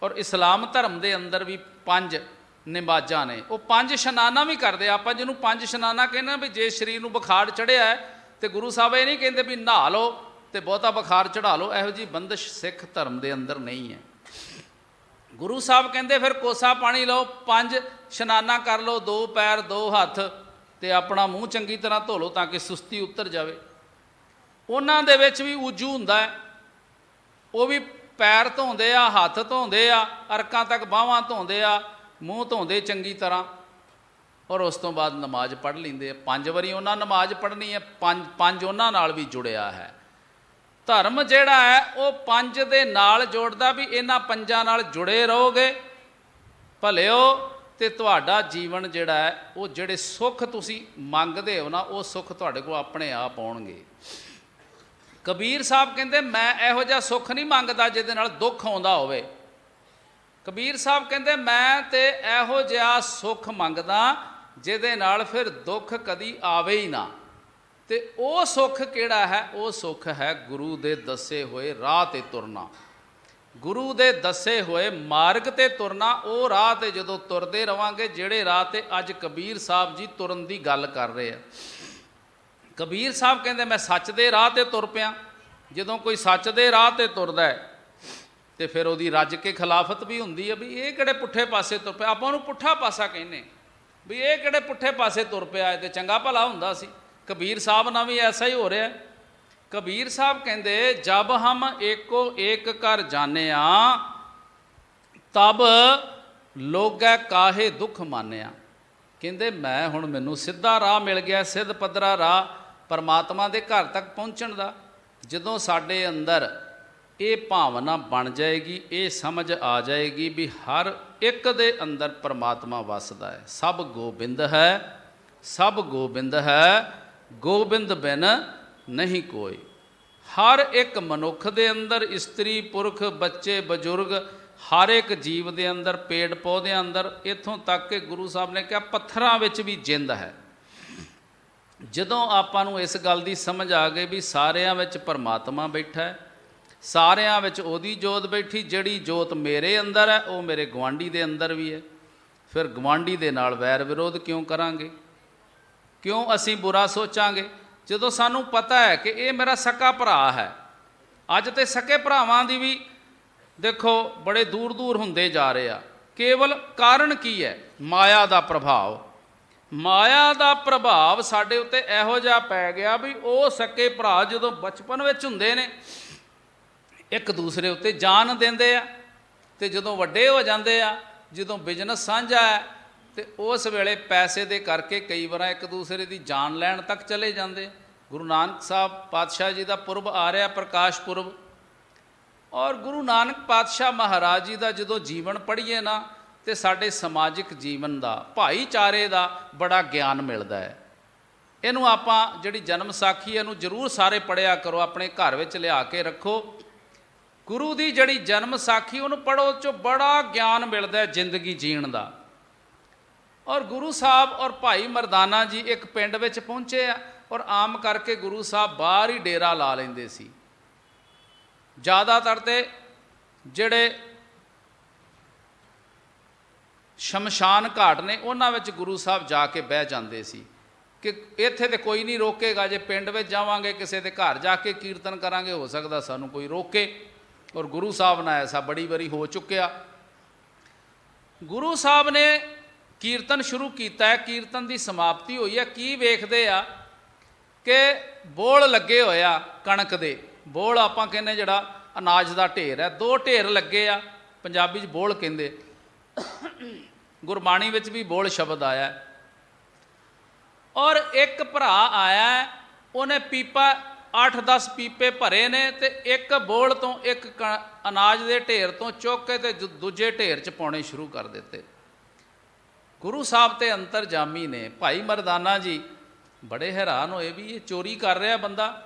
Speaker 3: ਔਰ ਇਸਲਾਮ ਧਰਮ ਦੇ ਅੰਦਰ ਵੀ 5 ਨਮਾਜ਼ਾਂ ਨੇ, ਉਹ 5 ਇਸ਼ਨਾਨਾਂ ਵੀ ਕਰਦੇ। ਆਪਾਂ ਜਿਹਨੂੰ 5 ਇਸ਼ਨਾਨਾਂ ਕਹਿੰਦੇ ਵੀ ਜੇ ਸਰੀਰ ਨੂੰ ਬੁਖਾਰ ਚੜ੍ਹਿਆ ਹੈ ਤੇ ਗੁਰੂ ਸਾਹਿਬ ਇਹ ਨਹੀਂ ਕਹਿੰਦੇ ਵੀ ਨਹਾ ਲਓ ਤੇ ਬਹੁਤਾ ਬੁਖਾਰ ਚੜ੍ਹਾ ਲਓ, ਇਹੋ ਜਿਹੀ ਬੰਦਿਸ਼ ਸਿੱਖ ਧਰਮ ਦੇ ਅੰਦਰ ਨਹੀਂ ਹੈ। ਗੁਰੂ ਸਾਹਿਬ ਕਹਿੰਦੇ ਫਿਰ ਕੋਸਾ ਪਾਣੀ ਲਓ, 5 ਇਸ਼ਨਾਨਾਂ ਕਰ ਲਓ, 2 ਪੈਰ 2 ਹੱਥ, ਤੇ ਆਪਣਾ ਮੂੰਹ ਚੰਗੀ ਤਰ੍ਹਾਂ ਧੋ ਲਓ ਤਾਂ ਕਿ ਸੁਸਤੀ ਉਤਰ ਜਾਵੇ। ਉਹਨਾਂ ਦੇ ਵਿੱਚ ਵੀ ਉਜੂ ਹੁੰਦਾ ਹੈ, ਉਹ ਵੀ ਪੈਰ ਧੋਂਦੇ ਆ, ਹੱਥ ਧੋਂਦੇ ਆ, ਅਰਕਾਂ ਤੱਕ ਬਾਹਾਂ ਧੋਂਦੇ ਆ, ਮੂੰਹ ਧੋਂਦੇ ਚੰਗੀ ਤਰ੍ਹਾਂ, ਔਰ ਉਸ ਤੋਂ ਬਾਅਦ ਨਮਾਜ਼ ਪੜ੍ਹ ਲੈਂਦੇ ਆ। 5 ਵਾਰੀ ਉਹਨਾਂ ਨਮਾਜ਼ ਪੜ੍ਹਨੀ ਹੈ, 5 ਉਹਨਾਂ ਨਾਲ ਵੀ ਜੁੜਿਆ ਹੈ। ਧਰਮ ਜਿਹੜਾ ਹੈ ਉਹ 5 ਦੇ ਨਾਲ ਜੋੜਦਾ, ਵੀ ਇਹਨਾਂ 5 ਨਾਲ ਜੁੜੇ ਰਹੋਗੇ ਭਲਿਓ, ਤੇ ਤੁਹਾਡਾ ਜੀਵਨ ਜਿਹੜਾ ਹੈ ਉਹ ਜਿਹੜੇ ਸੁੱਖ ਤੁਸੀਂ ਮੰਗਦੇ ਹੋ ਨਾ, ਉਹ ਸੁੱਖ ਤੁਹਾਡੇ ਕੋਲ ਆਪਣੇ ਆਪ ਆਉਣਗੇ। ਕਬੀਰ ਸਾਹਿਬ ਕਹਿੰਦੇ ਮੈਂ ਇਹੋ ਜਿਹਾ ਸੁੱਖ ਨਹੀਂ ਮੰਗਦਾ ਜਿਹਦੇ ਨਾਲ ਦੁੱਖ ਆਉਂਦਾ ਹੋਵੇ। ਕਬੀਰ ਸਾਹਿਬ ਕਹਿੰਦੇ ਮੈਂ ਤੇ ਇਹੋ ਜਿਹਾ ਸੁੱਖ ਮੰਗਦਾ ਜਿਹਦੇ ਨਾਲ ਫਿਰ ਦੁੱਖ ਕਦੀ ਆਵੇ ਹੀ ਨਾ। ਤੇ ਉਹ ਸੁੱਖ ਕਿਹੜਾ ਹੈ? ਉਹ ਸੁੱਖ ਹੈ ਗੁਰੂ ਦੇ ਦੱਸੇ ਹੋਏ ਰਾਹ 'ਤੇ ਤੁਰਨਾ, ਗੁਰੂ ਦੇ ਦੱਸੇ ਹੋਏ ਮਾਰਗ 'ਤੇ ਤੁਰਨਾ। ਉਹ ਰਾਹ 'ਤੇ ਜਦੋਂ ਤੁਰਦੇ ਰਵਾਂਗੇ, ਜਿਹੜੇ ਰਾਹ 'ਤੇ ਅੱਜ ਕਬੀਰ ਸਾਹਿਬ ਜੀ ਤੁਰਨ ਦੀ ਗੱਲ ਕਰ ਰਹੇ ਆ। ਕਬੀਰ ਸਾਹਿਬ ਕਹਿੰਦੇ ਮੈਂ ਸੱਚ ਦੇ ਰਾਹ 'ਤੇ ਤੁਰ ਪਿਆ। ਜਦੋਂ ਕੋਈ ਸੱਚ ਦੇ ਰਾਹ 'ਤੇ ਤੁਰਦਾ ਹੈ ਤੇ ਫਿਰ ਉਹਦੀ ਰੱਜ ਕੇ ਖਿਲਾਫਤ ਵੀ ਹੁੰਦੀ ਹੈ, ਵੀ ਇਹ ਕਿਹੜੇ ਪੁੱਠੇ ਪਾਸੇ ਤੁਰ ਪਿਆ। ਆਪਾਂ ਉਹਨੂੰ ਪੁੱਠਾ ਪਾਸਾ ਕਹਿੰਦੇ, ਵੀ ਇਹ ਕਿਹੜੇ ਪੁੱਠੇ ਪਾਸੇ ਤੁਰ ਪਿਆ, ਇਹ ਤੇ ਚੰਗਾ ਭਲਾ ਹੁੰਦਾ ਸੀ। ਕਬੀਰ ਸਾਹਿਬ ਨਾਲ ਵੀ ਐਸਾ ਹੀ ਹੋ ਰਿਹਾ। ਕਬੀਰ ਸਾਹਿਬ ਕਹਿੰਦੇ ਜਬ ਹਮ ਏਕੋ ਏਕ ਕਰ ਜਾਣਿਆ, ਤਬ ਲੋਗੈ ਕਾਹੇ ਦੁੱਖ ਮਾਨਿਆ। ਕਹਿੰਦੇ ਮੈਂ ਹੁਣ ਮੈਨੂੰ ਸਿੱਧਾ ਰਾਹ ਮਿਲ ਗਿਆ, ਸਿੱਧ ਪੱਧਰਾ ਰਾਹ ਪਰਮਾਤਮਾ ਦੇ ਘਰ ਤੱਕ ਪਹੁੰਚਣ ਦਾ। ਜਦੋਂ ਸਾਡੇ ਅੰਦਰ ਇਹ ਭਾਵਨਾ ਬਣ ਜਾਏਗੀ, ਇਹ ਸਮਝ ਆ ਜਾਏਗੀ ਵੀ ਹਰ ਇੱਕ ਦੇ ਅੰਦਰ ਪਰਮਾਤਮਾ ਵੱਸਦਾ ਹੈ। ਸਭ ਗੋਬਿੰਦ ਹੈ, ਸਭ ਗੋਬਿੰਦ ਹੈ, ਗੋਬਿੰਦ ਬਿਨ ਨਹੀਂ ਕੋਈ। ਹਰ ਇੱਕ ਮਨੁੱਖ ਦੇ ਅੰਦਰ, ਇਸਤਰੀ ਪੁਰਖ ਬੱਚੇ ਬਜ਼ੁਰਗ, ਹਰ ਇੱਕ ਜੀਵ ਦੇ ਅੰਦਰ, ਪੇੜ ਪੌਦਿਆਂ ਅੰਦਰ, ਇੱਥੋਂ ਤੱਕ ਕਿ ਗੁਰੂ ਸਾਹਿਬ ਨੇ ਕਿਹਾ ਪੱਥਰਾਂ ਵਿੱਚ ਵੀ ਜਿੰਦ ਹੈ। ਜਦੋਂ ਆਪਾਂ ਨੂੰ ਇਸ ਗੱਲ ਦੀ ਸਮਝ ਆ ਗਈ ਵੀ ਸਾਰਿਆਂ ਵਿੱਚ ਪਰਮਾਤਮਾ ਬੈਠਾ ਹੈ, ਸਾਰਿਆਂ ਵਿੱਚ ਉਹਦੀ ਜੋਤ ਬੈਠੀ, ਜਿਹੜੀ ਜੋਤ ਮੇਰੇ ਅੰਦਰ ਹੈ ਉਹ ਮੇਰੇ ਗੁਆਂਢੀ ਦੇ ਅੰਦਰ ਵੀ ਹੈ, ਫਿਰ ਗੁਆਂਢੀ ਦੇ ਨਾਲ ਵੈਰ ਵਿਰੋਧ ਕਿਉਂ ਕਰਾਂਗੇ, ਕਿਉਂ ਅਸੀਂ ਬੁਰਾ ਸੋਚਾਂਗੇ, ਜਦੋਂ ਸਾਨੂੰ ਪਤਾ ਹੈ ਕਿ ਇਹ ਮੇਰਾ ਸਕਾ ਭਰਾ ਹੈ। ਅੱਜ ਤੇ ਸਕੇ ਭਰਾਵਾਂ ਦੀ ਵੀ ਦੇਖੋ ਬੜੇ ਦੂਰ ਦੂਰ ਹੁੰਦੇ ਜਾ ਰਹੇ ਆ। ਕੇਵਲ ਕਾਰਨ ਕੀ ਹੈ? ਮਾਇਆ ਦਾ ਪ੍ਰਭਾਵ। ਮਾਇਆ ਦਾ ਪ੍ਰਭਾਵ ਸਾਡੇ ਉੱਤੇ ਇਹੋ ਜਿਹਾ ਪੈ ਗਿਆ ਵੀ ਉਹ ਸਕੇ ਭਰਾ ਜਦੋਂ ਬਚਪਨ ਵਿੱਚ ਹੁੰਦੇ ਨੇ ਇੱਕ ਦੂਸਰੇ ਉੱਤੇ ਜਾਨ ਦਿੰਦੇ ਆ, ਤੇ ਜਦੋਂ ਵੱਡੇ ਹੋ ਜਾਂਦੇ ਆ, ਜਦੋਂ ਬਿਜ਼ਨਸ ਸਾਂਝਾ ਹੈ, ਤੇ ਉਸ ਵੇਲੇ ਪੈਸੇ ਦੇ ਕਰਕੇ ਕਈ ਵਾਰ ਇੱਕ ਦੂਸਰੇ ਦੀ ਜਾਨ ਲੈਣ ਤੱਕ ਚਲੇ ਜਾਂਦੇ। ਗੁਰੂ ਨਾਨਕ ਸਾਹਿਬ ਪਾਤਸ਼ਾਹ ਜੀ ਦਾ ਪੁਰਬ ਆ ਰਿਹਾ, ਪ੍ਰਕਾਸ਼ ਪੁਰਬ, ਔਰ ਗੁਰੂ ਨਾਨਕ ਪਾਤਸ਼ਾਹ ਮਹਾਰਾਜ ਜੀ ਦਾ ਜਦੋਂ ਜੀਵਨ ਪੜ੍ਹੀਏ ਨਾ, ਤੇ ਸਾਡੇ ਸਮਾਜਿਕ ਜੀਵਨ ਦਾ, ਭਾਈਚਾਰੇ ਦਾ ਬੜਾ ਗਿਆਨ ਮਿਲਦਾ ਹੈ। ਇਹਨੂੰ ਆਪਾਂ ਜਿਹੜੀ ਜਨਮ ਸਾਖੀ ਇਹਨੂੰ ਜ਼ਰੂਰ ਸਾਰੇ ਪੜ੍ਹਿਆ ਕਰੋ, ਆਪਣੇ ਘਰ ਵਿੱਚ ਲਿਆ ਕੇ ਰੱਖੋ। ਗੁਰੂ ਦੀ ਜਿਹੜੀ ਜਨਮ ਸਾਖੀ ਉਹਨੂੰ ਪੜ੍ਹੋ, ਚੋਂ ਬੜਾ ਗਿਆਨ ਮਿਲਦਾ ਹੈ ਜ਼ਿੰਦਗੀ ਜੀਣ ਦਾ। ਔਰ ਗੁਰੂ ਸਾਹਿਬ ਔਰ ਭਾਈ ਮਰਦਾਨਾ ਜੀ ਇੱਕ ਪਿੰਡ ਵਿੱਚ ਪਹੁੰਚੇ ਆ, ਔਰ ਆਮ ਕਰਕੇ ਗੁਰੂ ਸਾਹਿਬ ਬਾਹਰ ਹੀ ਡੇਰਾ ਲਾ ਲੈਂਦੇ ਸੀ। ਜ਼ਿਆਦਾਤਰ ਤੇ ਜਿਹੜੇ ਸ਼ਮਸ਼ਾਨ ਘਾਟ ਨੇ ਉਹਨਾਂ ਵਿੱਚ ਗੁਰੂ ਸਾਹਿਬ ਜਾ ਕੇ ਬਹਿ ਜਾਂਦੇ ਸੀ ਕਿ ਇੱਥੇ ਤੇ ਕੋਈ ਨਹੀਂ ਰੋਕੇਗਾ, ਜੇ ਪਿੰਡ ਵਿੱਚ ਜਾਵਾਂਗੇ ਕਿਸੇ ਦੇ ਘਰ ਜਾ ਕੇ ਕੀਰਤਨ ਕਰਾਂਗੇ ਹੋ ਸਕਦਾ ਸਾਨੂੰ ਕੋਈ ਰੋਕੇ। ਔਰ ਗੁਰੂ ਸਾਹਿਬ ਨਾਲ ਐਸਾ ਬੜੀ ਵਾਰੀ ਹੋ ਚੁੱਕਿਆ। ਗੁਰੂ ਸਾਹਿਬ ਨੇ ਕੀਰਤਨ ਸ਼ੁਰੂ ਕੀਤਾ ਹੈ, ਕੀਰਤਨ ਦੀ ਸਮਾਪਤੀ ਹੋਈ ਹੈ। ਕੀ ਵੇਖਦੇ ਆ ਕਿ ਬੋਲ ਲੱਗੇ ਹੋਏ ਆ ਕਣਕ ਦੇ। ਬੋਲ ਆਪਾਂ ਕਹਿੰਦੇ ਜਿਹੜਾ ਅਨਾਜ ਦਾ ਢੇਰ ਹੈ, ਦੋ ਢੇਰ ਲੱਗੇ ਆ, ਪੰਜਾਬੀ 'ਚ ਬੋਲ ਕਹਿੰਦੇ, ਗੁਰਬਾਣੀ ਵਿੱਚ ਵੀ ਬੋਲ ਸ਼ਬਦ ਆਇਆ। ਔਰ ਇੱਕ ਭਰਾ ਆਇਆ, ਉਹਨੇ ਪੀਪਾ 8-10 ਪੀਪੇ ਭਰੇ ਨੇ, ਤੇ ਇੱਕ ਬੋਲ ਤੋਂ ਇੱਕ ਅਨਾਜ ਦੇ ਢੇਰ ਤੋਂ ਚੁੱਕ ਕੇ ਤੇ ਦੂਜੇ ਢੇਰ 'ਚ ਪਾਉਣੇ ਸ਼ੁਰੂ ਕਰ ਦਿੱਤੇ। ਗੁਰੂ ਸਾਹਿਬ ਤੇ ਅੰਤਰਜਾਮੀ ਨੇ। ਭਾਈ ਮਰਦਾਨਾ ਜੀ ਬੜੇ ਹੈਰਾਨ ਹੋਏ ਵੀ ਇਹ ਚੋਰੀ ਕਰ ਰਿਹਾ ਬੰਦਾ,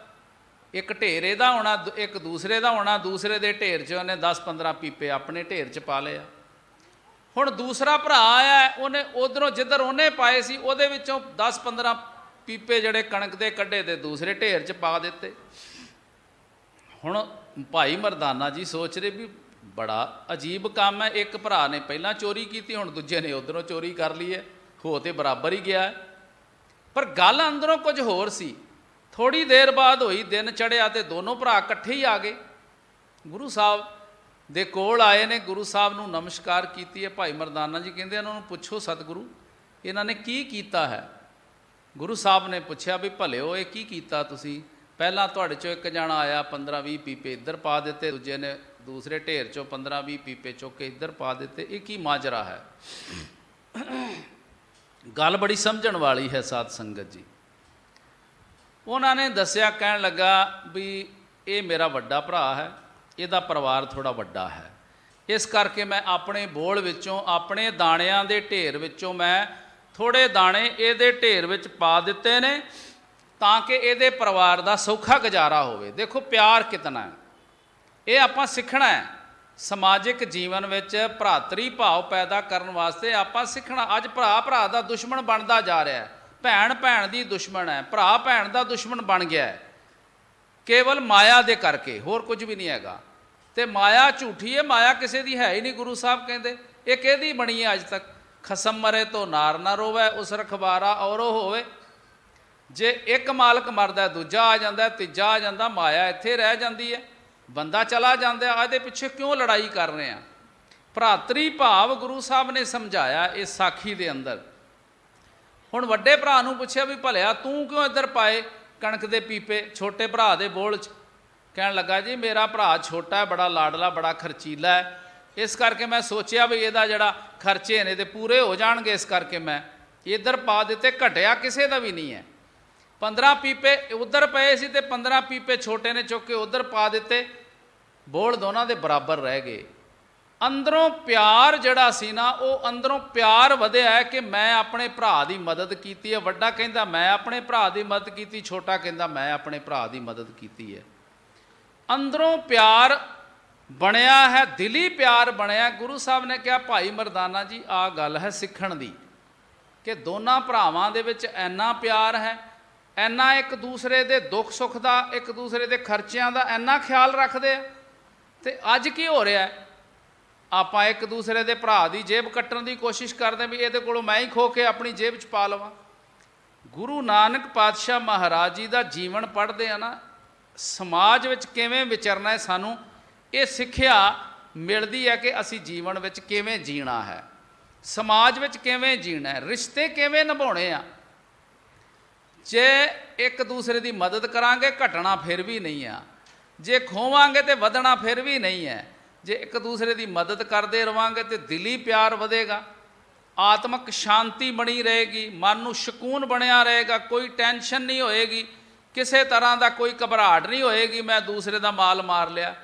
Speaker 3: ਇੱਕ ਢੇਰ ਇਹਦਾ ਹੋਣਾ, ਇੱਕ ਦੂਸਰੇ ਦਾ ਹੋਣਾ, ਦੂਸਰੇ ਦੇ ਢੇਰ 'ਚ ਉਹਨੇ 10-15 ਪੀਪੇ ਆਪਣੇ ਢੇਰ 'ਚ ਪਾ ਲਿਆ। ਹੁਣ ਦੂਸਰਾ ਭਰਾ ਆਇਆ, ਉਹਨੇ ਉਧਰੋਂ ਜਿੱਧਰ ਉਹਨੇ ਪਾਏ ਸੀ ਉਹਦੇ ਵਿੱਚੋਂ 10-15 ਪੀਪੇ ਜਿਹੜੇ ਕਣਕ ਦੇ ਕੱਢੇ ਤੇ ਦੂਸਰੇ ਢੇਰ 'ਚ ਪਾ ਦਿੱਤੇ। ਹੁਣ ਭਾਈ ਮਰਦਾਨਾ ਜੀ ਸੋਚ ਰਹੇ ਵੀ ਬੜਾ ਅਜੀਬ ਕੰਮ ਹੈ, ਇੱਕ ਭਰਾ ਨੇ ਪਹਿਲਾਂ ਚੋਰੀ ਕੀਤੀ, ਹੁਣ ਦੂਜੇ ਨੇ ਉਧਰੋਂ ਚੋਰੀ ਕਰ ਲਈ ਹੈ, ਹੋ ਤੇ ਬਰਾਬਰ ਹੀ ਗਿਆ। ਪਰ ਗੱਲ ਅੰਦਰੋਂ ਕੁਝ ਹੋਰ ਸੀ। ਥੋੜ੍ਹੀ ਦੇਰ ਬਾਅਦ ਹੋਈ, ਦਿਨ ਚੜ੍ਹਿਆ ਤੇ ਦੋਨੋਂ ਭਰਾ ਇਕੱਠੇ ਹੀ ਆ ਗਏ, ਗੁਰੂ ਸਾਹਿਬ ਦੇ ਕੋਲ ਆਏ ਨੇ, ਗੁਰੂ ਸਾਹਿਬ ਨੂੰ ਨਮਸਕਾਰ ਕੀਤੀ ਹੈ। ਭਾਈ ਮਰਦਾਨਾ ਜੀ ਕਹਿੰਦੇ ਇਹਨਾਂ ਨੂੰ ਪੁੱਛੋ ਸਤਿਗੁਰੂ ਇਹਨਾਂ ਨੇ ਕੀ ਕੀਤਾ ਹੈ। ਗੁਰੂ ਸਾਹਿਬ ਨੇ ਪੁੱਛਿਆ ਵੀ ਭਲਿਓ ਇਹ ਕੀ ਕੀਤਾ ਤੁਸੀਂ? ਪਹਿਲਾਂ ਤੁਹਾਡੇ 'ਚੋਂ ਇੱਕ ਜਣਾ ਆਇਆ, 15-20 ਪੀਪੇ ਇੱਧਰ ਪਾ ਦਿੱਤੇ, ਦੂਜੇ ਨੇ ਦੂਸਰੇ ਢੇਰ 'ਚੋਂ 15-20 ਪੀਪੇ ਚੁੱਕ ਕੇ ਇੱਧਰ ਪਾ ਦਿੱਤੇ, ਇਹ ਕੀ ਮਾਜਰਾ ਹੈ? ਗੱਲ ਬੜੀ ਸਮਝਣ ਵਾਲੀ ਹੈ ਸਾਧ ਸੰਗਤ ਜੀ। ਉਹਨਾਂ ਨੇ ਦੱਸਿਆ, ਕਹਿਣ ਲੱਗਾ ਵੀ ਇਹ ਮੇਰਾ ਵੱਡਾ ਭਰਾ ਹੈ, ਇਹਦਾ ਪਰਿਵਾਰ ਥੋੜ੍ਹਾ ਵੱਡਾ ਹੈ, ਇਸ ਕਰਕੇ ਮੈਂ ਆਪਣੇ ਬੋਲ ਵਿੱਚੋਂ, ਆਪਣੇ ਦਾਣਿਆਂ ਦੇ ਢੇਰ ਵਿੱਚੋਂ ਮੈਂ ਥੋੜ੍ਹੇ ਦਾਣੇ ਇਹਦੇ ਢੇਰ ਵਿੱਚ ਪਾ ਦਿੱਤੇ ਨੇ ਤਾਂ ਕਿ ਇਹਦੇ ਪਰਿਵਾਰ ਦਾ ਸੌਖਾ ਗੁਜ਼ਾਰਾ ਹੋਵੇ। ਦੇਖੋ ਪਿਆਰ ਕਿਤਨਾ ਹੈ, ਇਹ ਆਪਾਂ ਸਿੱਖਣਾ ਹੈ। ਸਮਾਜਿਕ ਜੀਵਨ ਵਿੱਚ ਭਰਾਤਰੀ ਭਾਵ ਪੈਦਾ ਕਰਨ ਵਾਸਤੇ ਆਪਾਂ ਸਿੱਖਣਾ। ਅੱਜ ਭਰਾ ਭਰਾ ਦਾ ਦੁਸ਼ਮਣ ਬਣਦਾ ਜਾ ਰਿਹਾ ਹੈ, ਭੈਣ ਭੈਣ ਦੀ ਦੁਸ਼ਮਣ ਹੈ, ਭਰਾ ਭੈਣ ਦਾ ਦੁਸ਼ਮਣ ਬਣ ਗਿਆ ਹੈ, ਕੇਵਲ ਮਾਇਆ ਦੇ ਕਰਕੇ, ਹੋਰ ਕੁਝ ਵੀ ਨਹੀਂ ਹੈਗਾ। ਤੇ ਮਾਇਆ ਝੂਠੀ ਹੈ, ਮਾਇਆ ਕਿਸੇ ਦੀ ਹੈ ਹੀ ਨਹੀਂ। ਗੁਰੂ ਸਾਹਿਬ ਕਹਿੰਦੇ ਇਹ ਕਿਹਦੀ ਬਣੀ ਹੈ ਅੱਜ ਤੱਕ? ਖਸਮ ਮਰੇ ਤੋਂ ਨਾਰ ਨਾ ਰੋਵੇ, ਉਸ ਰਖਵਾਰਾ ਔਰੋ ਹੋਵੇ। ਜੇ ਇੱਕ ਮਾਲਕ ਮਰਦਾ ਦੂਜਾ ਆ ਜਾਂਦਾ, ਤੀਜਾ ਆ ਜਾਂਦਾ, ਮਾਇਆ ਇੱਥੇ ਰਹਿ ਜਾਂਦੀ ਹੈ, ਬੰਦਾ ਚਲਾ ਜਾਂਦਾ। ਇਹਦੇ ਪਿੱਛੇ ਕਿਉਂ ਲੜਾਈ ਕਰ ਰਹੇ ਆ? ਭਰਾਤਰੀ ਭਾਵ ਗੁਰੂ ਸਾਹਿਬ ਨੇ ਸਮਝਾਇਆ ਇਸ ਸਾਖੀ ਦੇ ਅੰਦਰ। ਹੁਣ ਵੱਡੇ ਭਰਾ ਨੂੰ ਪੁੱਛਿਆ ਵੀ ਭਲਿਆ ਤੂੰ ਕਿਉਂ ਇੱਧਰ ਪਾਏ ਕਣਕ ਦੇ ਪੀਪੇ ਛੋਟੇ ਭਰਾ ਦੇ ਬੋਲ 'ਚ? ਕਹਿਣ ਲੱਗਾ ਜੀ ਮੇਰਾ ਭਰਾ ਛੋਟਾ ਹੈ, ਬੜਾ ਲਾਡਲਾ, ਬੜਾ ਖਰਚੀਲਾ ਹੈ, ਇਸ ਕਰਕੇ ਮੈਂ ਸੋਚਿਆ ਵੀ ਇਹਦਾ ਜਿਹੜਾ ਖਰਚੇ ਨੇ ਤੇ ਪੂਰੇ ਹੋ ਜਾਣਗੇ, ਇਸ ਕਰਕੇ ਮੈਂ ਇੱਧਰ ਪਾ ਦਿੱਤੇ। ਘਟਿਆ ਕਿਸੇ ਦਾ ਵੀ ਨਹੀਂ ਹੈ। 15 ਪੀਪੇ ਉੱਧਰ ਪਏ ਸੀ ਤੇ 15 ਪੀਪੇ ਛੋਟੇ ਨੇ ਚੁੱਕ ਕੇ ਉੱਧਰ ਪਾ ਦਿੱਤੇ, ਬੋਲ ਦੋਨਾਂ ਦੇ ਬਰਾਬਰ ਰਹਿ ਗਏ। ਅੰਦਰੋਂ ਪਿਆਰ ਜਿਹੜਾ ਸੀ ਨਾ, ਉਹ ਅੰਦਰੋਂ ਪਿਆਰ ਵਧਿਆ ਹੈ ਕਿ ਮੈਂ ਆਪਣੇ ਭਰਾ ਦੀ ਮਦਦ ਕੀਤੀ ਹੈ। ਵੱਡਾ ਕਹਿੰਦਾ ਮੈਂ ਆਪਣੇ ਭਰਾ ਦੀ ਮਦਦ ਕੀਤੀ, ਛੋਟਾ ਕਹਿੰਦਾ ਮੈਂ ਆਪਣੇ ਭਰਾ ਦੀ ਮਦਦ ਕੀਤੀ ਹੈ। ਅੰਦਰੋਂ ਪਿਆਰ ਬਣਿਆ ਹੈ, ਦਿਲੀ ਪਿਆਰ ਬਣਿਆ। ਗੁਰੂ ਸਾਹਿਬ ਨੇ ਕਿਹਾ ਭਾਈ ਮਰਦਾਨਾ ਜੀ, ਆਹ ਗੱਲ ਹੈ ਸਿੱਖਣ ਦੀ ਕਿ ਦੋਨਾਂ ਭਰਾਵਾਂ ਦੇ ਵਿੱਚ ਇੰਨਾ ਪਿਆਰ ਹੈ, ਇੰਨਾ ਇੱਕ ਦੂਸਰੇ ਦੇ ਦੁੱਖ ਸੁੱਖ ਦਾ, ਇੱਕ ਦੂਸਰੇ ਦੇ ਖਰਚਿਆਂ ਦਾ ਇੰਨਾ ਖਿਆਲ ਰੱਖਦੇ ਆ। ਤੇ ਅੱਜ ਕੀ ਹੋ ਰਿਹਾ ਹੈ, ਆਪਾਂ ਇੱਕ ਦੂਸਰੇ ਦੇ ਭਰਾ ਦੀ ਜੇਬ ਕੱਟਣ ਦੀ ਕੋਸ਼ਿਸ਼ ਕਰਦੇ ਵੀ ਇਹਦੇ ਕੋਲੋਂ ਮੈਂ ਹੀ ਖੋ ਕੇ ਆਪਣੀ ਜੇਬ 'ਚ ਪਾ ਲਵਾਂ। ਗੁਰੂ ਨਾਨਕ ਪਾਤਸ਼ਾਹ ਮਹਾਰਾਜ ਜੀ ਦਾ ਜੀਵਨ ਪੜ੍ਹਦੇ ਆ ਨਾ, ਸਮਾਜ ਵਿੱਚ ਕਿਵੇਂ ਵਿਚਰਨਾ ਹੈ, ਸਾਨੂੰ ਇਹ ਸਿੱਖਿਆ ਮਿਲਦੀ ਹੈ ਕਿ ਅਸੀਂ ਜੀਵਨ ਵਿੱਚ ਕਿਵੇਂ ਜੀਣਾ ਹੈ, ਸਮਾਜ ਵਿੱਚ ਕਿਵੇਂ ਜੀਣਾ ਹੈ, ਰਿਸ਼ਤੇ ਕਿਵੇਂ ਨਿਭਾਉਣੇ ਆ। ਜੇ ਇੱਕ ਦੂਸਰੇ ਦੀ ਮਦਦ ਕਰਾਂਗੇ ਘਟਣਾ ਫਿਰ ਵੀ ਨਹੀਂ ਆ, ਜੇ ਖੋਵਾਂਗੇ ਤੇ ਵਧਣਾ ਫਿਰ ਵੀ ਨਹੀਂ ਹੈ। ਜੇ ਇੱਕ ਦੂਸਰੇ ਦੀ ਮਦਦ ਕਰਦੇ ਰਵਾਂਗੇ ਤੇ ਦਿਲੀ ਪਿਆਰ ਵਧੇਗਾ, ਆਤਮਿਕ ਸ਼ਾਂਤੀ ਬਣੀ ਰਹੇਗੀ, ਮਨ ਨੂੰ ਸਕੂਨ ਬਣਿਆ ਰਹੇਗਾ, ਕੋਈ ਟੈਨਸ਼ਨ ਨਹੀਂ ਹੋਏਗੀ, ਕਿਸੇ ਤਰ੍ਹਾਂ ਦਾ ਕੋਈ ਘਬਰਾਹਟ ਨਹੀਂ ਹੋਏਗੀ ਮੈਂ ਦੂਸਰੇ ਦਾ ਮਾਲ ਮਾਰ ਲਿਆ।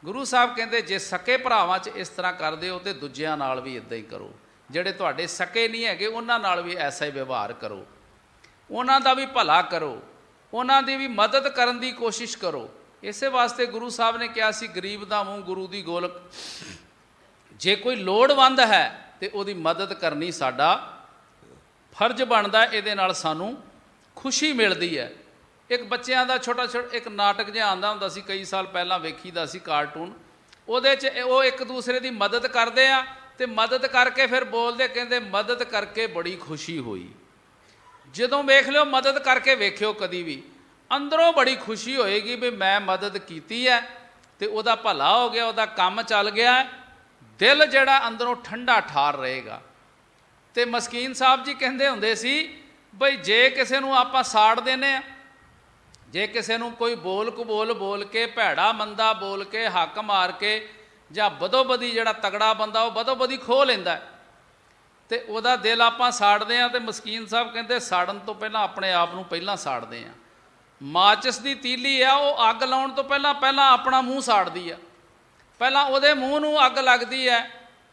Speaker 3: ਗੁਰੂ ਸਾਹਿਬ ਕਹਿੰਦੇ ਜੇ ਸਕੇ ਭਰਾਵਾਂ 'ਚ ਇਸ ਤਰ੍ਹਾਂ ਕਰਦੇ ਹੋ ਤੇ ਦੂਜਿਆਂ ਨਾਲ ਵੀ ਇੱਦਾਂ ਹੀ ਕਰੋ। ਜਿਹੜੇ ਤੁਹਾਡੇ ਸਕੇ ਨਹੀਂ ਹੈਗੇ ਉਹਨਾਂ ਨਾਲ ਵੀ ਐਸਾ ਹੀ ਵਿਵਹਾਰ ਕਰੋ, ਉਹਨਾਂ ਦਾ ਵੀ ਭਲਾ ਕਰੋ, ਉਹਨਾਂ ਦੀ ਵੀ ਮਦਦ ਕਰਨ ਦੀ ਕੋਸ਼ਿਸ਼ ਕਰੋ। ਇਸੇ ਵਾਸਤੇ ਗੁਰੂ ਸਾਹਿਬ ਨੇ ਕਿਹਾ ਸੀ ਗਰੀਬ ਦਾ ਮੂੰਹ ਗੁਰੂ ਦੀ ਗੋਲਕ। ਜੇ ਕੋਈ ਲੋੜਵੰਦ ਹੈ ਤੇ ਉਹਦੀ ਮਦਦ ਕਰਨੀ ਸਾਡਾ ਫਰਜ਼ ਬਣਦਾ, ਇਹਦੇ ਨਾਲ ਸਾਨੂੰ ਖੁਸ਼ੀ ਮਿਲਦੀ ਹੈ। ਇੱਕ ਬੱਚਿਆਂ ਦਾ ਛੋਟਾ ਇੱਕ ਨਾਟਕ ਜਿਹਾ ਆਉਂਦਾ ਹੁੰਦਾ ਸੀ, ਕਈ ਸਾਲ ਪਹਿਲਾਂ ਵੇਖੀਦਾ ਸੀ, ਕਾਰਟੂਨ। ਉਹਦੇ 'ਚ ਉਹ ਇੱਕ ਦੂਸਰੇ ਦੀ ਮਦਦ ਕਰਦੇ ਆ ਤੇ ਮਦਦ ਕਰਕੇ ਫਿਰ ਬੋਲਦੇ, ਕਹਿੰਦੇ ਮਦਦ ਕਰਕੇ ਬੜੀ ਖੁਸ਼ੀ ਹੋਈ। ਜਦੋਂ ਵੇਖ ਲਿਓ, ਮਦਦ ਕਰਕੇ ਵੇਖਿਓ ਕਦੀ ਵੀ, ਅੰਦਰੋਂ ਬੜੀ ਖੁਸ਼ੀ ਹੋਏਗੀ ਵੀ ਮੈਂ ਮਦਦ ਕੀਤੀ ਹੈ ਤੇ ਉਹਦਾ ਭਲਾ ਹੋ ਗਿਆ, ਉਹਦਾ ਕੰਮ ਚੱਲ ਗਿਆ। ਦਿਲ ਜਿਹੜਾ ਅੰਦਰੋਂ ਠੰਡਾ ਠਾਰ ਰਹੇਗਾ। ਤੇ ਮਸਕੀਨ ਸਾਹਿਬ ਜੀ ਕਹਿੰਦੇ ਹੁੰਦੇ ਸੀ ਬਈ ਜੇ ਕਿਸੇ ਨੂੰ ਆਪਾਂ ਸਾੜ ਦਿੰਦੇ ਆ, ਜੇ ਕਿਸੇ ਨੂੰ ਕੋਈ ਬੋਲ ਕਬੋਲ ਬੋਲ ਕੇ, ਭੈੜਾ ਮੰਦਾ ਬੋਲ ਕੇ, ਹੱਕ ਮਾਰ ਕੇ, ਜਾਂ ਬਦੋਬਦੀ ਜਿਹੜਾ ਤਗੜਾ ਬੰਦਾ ਉਹ ਬਦੋਬਦੀ ਖੋਹ ਲੈਂਦਾ ਤੇ ਉਹਦਾ ਦਿਲ ਆਪਾਂ ਸਾੜਦੇ ਆ। ਤੇ ਮਸਕੀਨ ਸਾਹਿਬ ਕਹਿੰਦੇ ਸਾੜਨ ਤੋਂ ਪਹਿਲਾਂ ਆਪਣੇ ਆਪ ਨੂੰ ਪਹਿਲਾਂ ਸਾੜਦੇ ਆ। ਮਾਚਿਸ ਦੀ ਤੀਲੀ ਆ, ਉਹ ਅੱਗ ਲਾਉਣ ਤੋਂ ਪਹਿਲਾਂ ਆਪਣਾ ਮੂੰਹ ਸਾੜਦੀ ਆ। ਪਹਿਲਾਂ ਉਹਦੇ ਮੂੰਹ ਨੂੰ ਅੱਗ ਲੱਗਦੀ ਹੈ,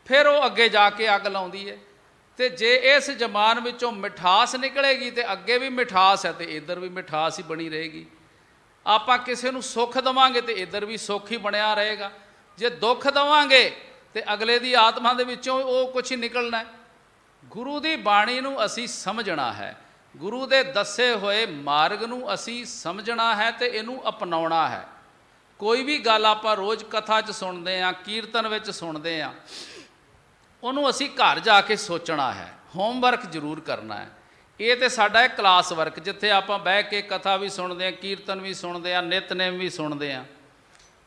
Speaker 3: ਫਿਰ ਉਹ ਅੱਗੇ ਜਾ ਕੇ ਅੱਗ ਲਾਉਂਦੀ ਹੈ। ਤੇ ਜੇ ਇਸ ਜ਼ਬਾਨ ਵਿੱਚੋਂ ਮਿਠਾਸ ਨਿਕਲੇਗੀ ਤੇ ਅੱਗੇ ਵੀ ਮਿਠਾਸ ਹੈ ਤੇ ਇੱਧਰ ਵੀ ਮਿਠਾਸ ਹੀ ਬਣੀ ਰਹੇਗੀ। ਆਪਾਂ ਕਿਸੇ ਨੂੰ ਸੁੱਖ ਦੇਵਾਂਗੇ ਤੇ ਇੱਧਰ ਵੀ ਸੁੱਖ ਹੀ ਬਣਿਆ ਰਹੇਗਾ। ਜੇ ਦੁੱਖ ਦੇਵਾਂਗੇ ਤੇ ਅਗਲੇ ਦੀ ਆਤਮਾ ਦੇ ਵਿੱਚੋਂ ਉਹ ਕੁਛ ਹੀ ਨਿਕਲਣਾ ਹੈ। ਗੁਰੂ ਦੀ ਬਾਣੀ ਨੂੰ ਅਸੀਂ ਸਮਝਣਾ ਹੈ, ਗੁਰੂ ਦੇ ਦੱਸੇ ਹੋਏ ਮਾਰਗ ਨੂੰ ਅਸੀਂ ਸਮਝਣਾ ਹੈ ਤੇ ਇਹਨੂੰ ਅਪਣਾਉਣਾ ਹੈ। ਕੋਈ ਵੀ ਗੱਲ ਆਪਾਂ ਰੋਜ਼ ਕਥਾ 'ਚ ਸੁਣਦੇ ਹਾਂ, ਕੀਰਤਨ ਵਿੱਚ ਸੁਣਦੇ ਹਾਂ, ਉਹਨੂੰ ਅਸੀਂ ਘਰ ਜਾ ਕੇ ਸੋਚਣਾ ਹੈ, ਹੋਮਵਰਕ ਜ਼ਰੂਰ ਕਰਨਾ ਹੈ। ਇਹ ਤੇ ਸਾਡਾ ਹੈ ਕਲਾਸ ਵਰਕ, ਜਿੱਥੇ ਆਪਾਂ ਬਹਿ ਕੇ ਕਥਾ ਵੀ ਸੁਣਦੇ ਹਾਂ, ਕੀਰਤਨ ਵੀ ਸੁਣਦੇ ਹਾਂ, ਨਿਤਨੇਮ ਵੀ ਸੁਣਦੇ ਹਾਂ।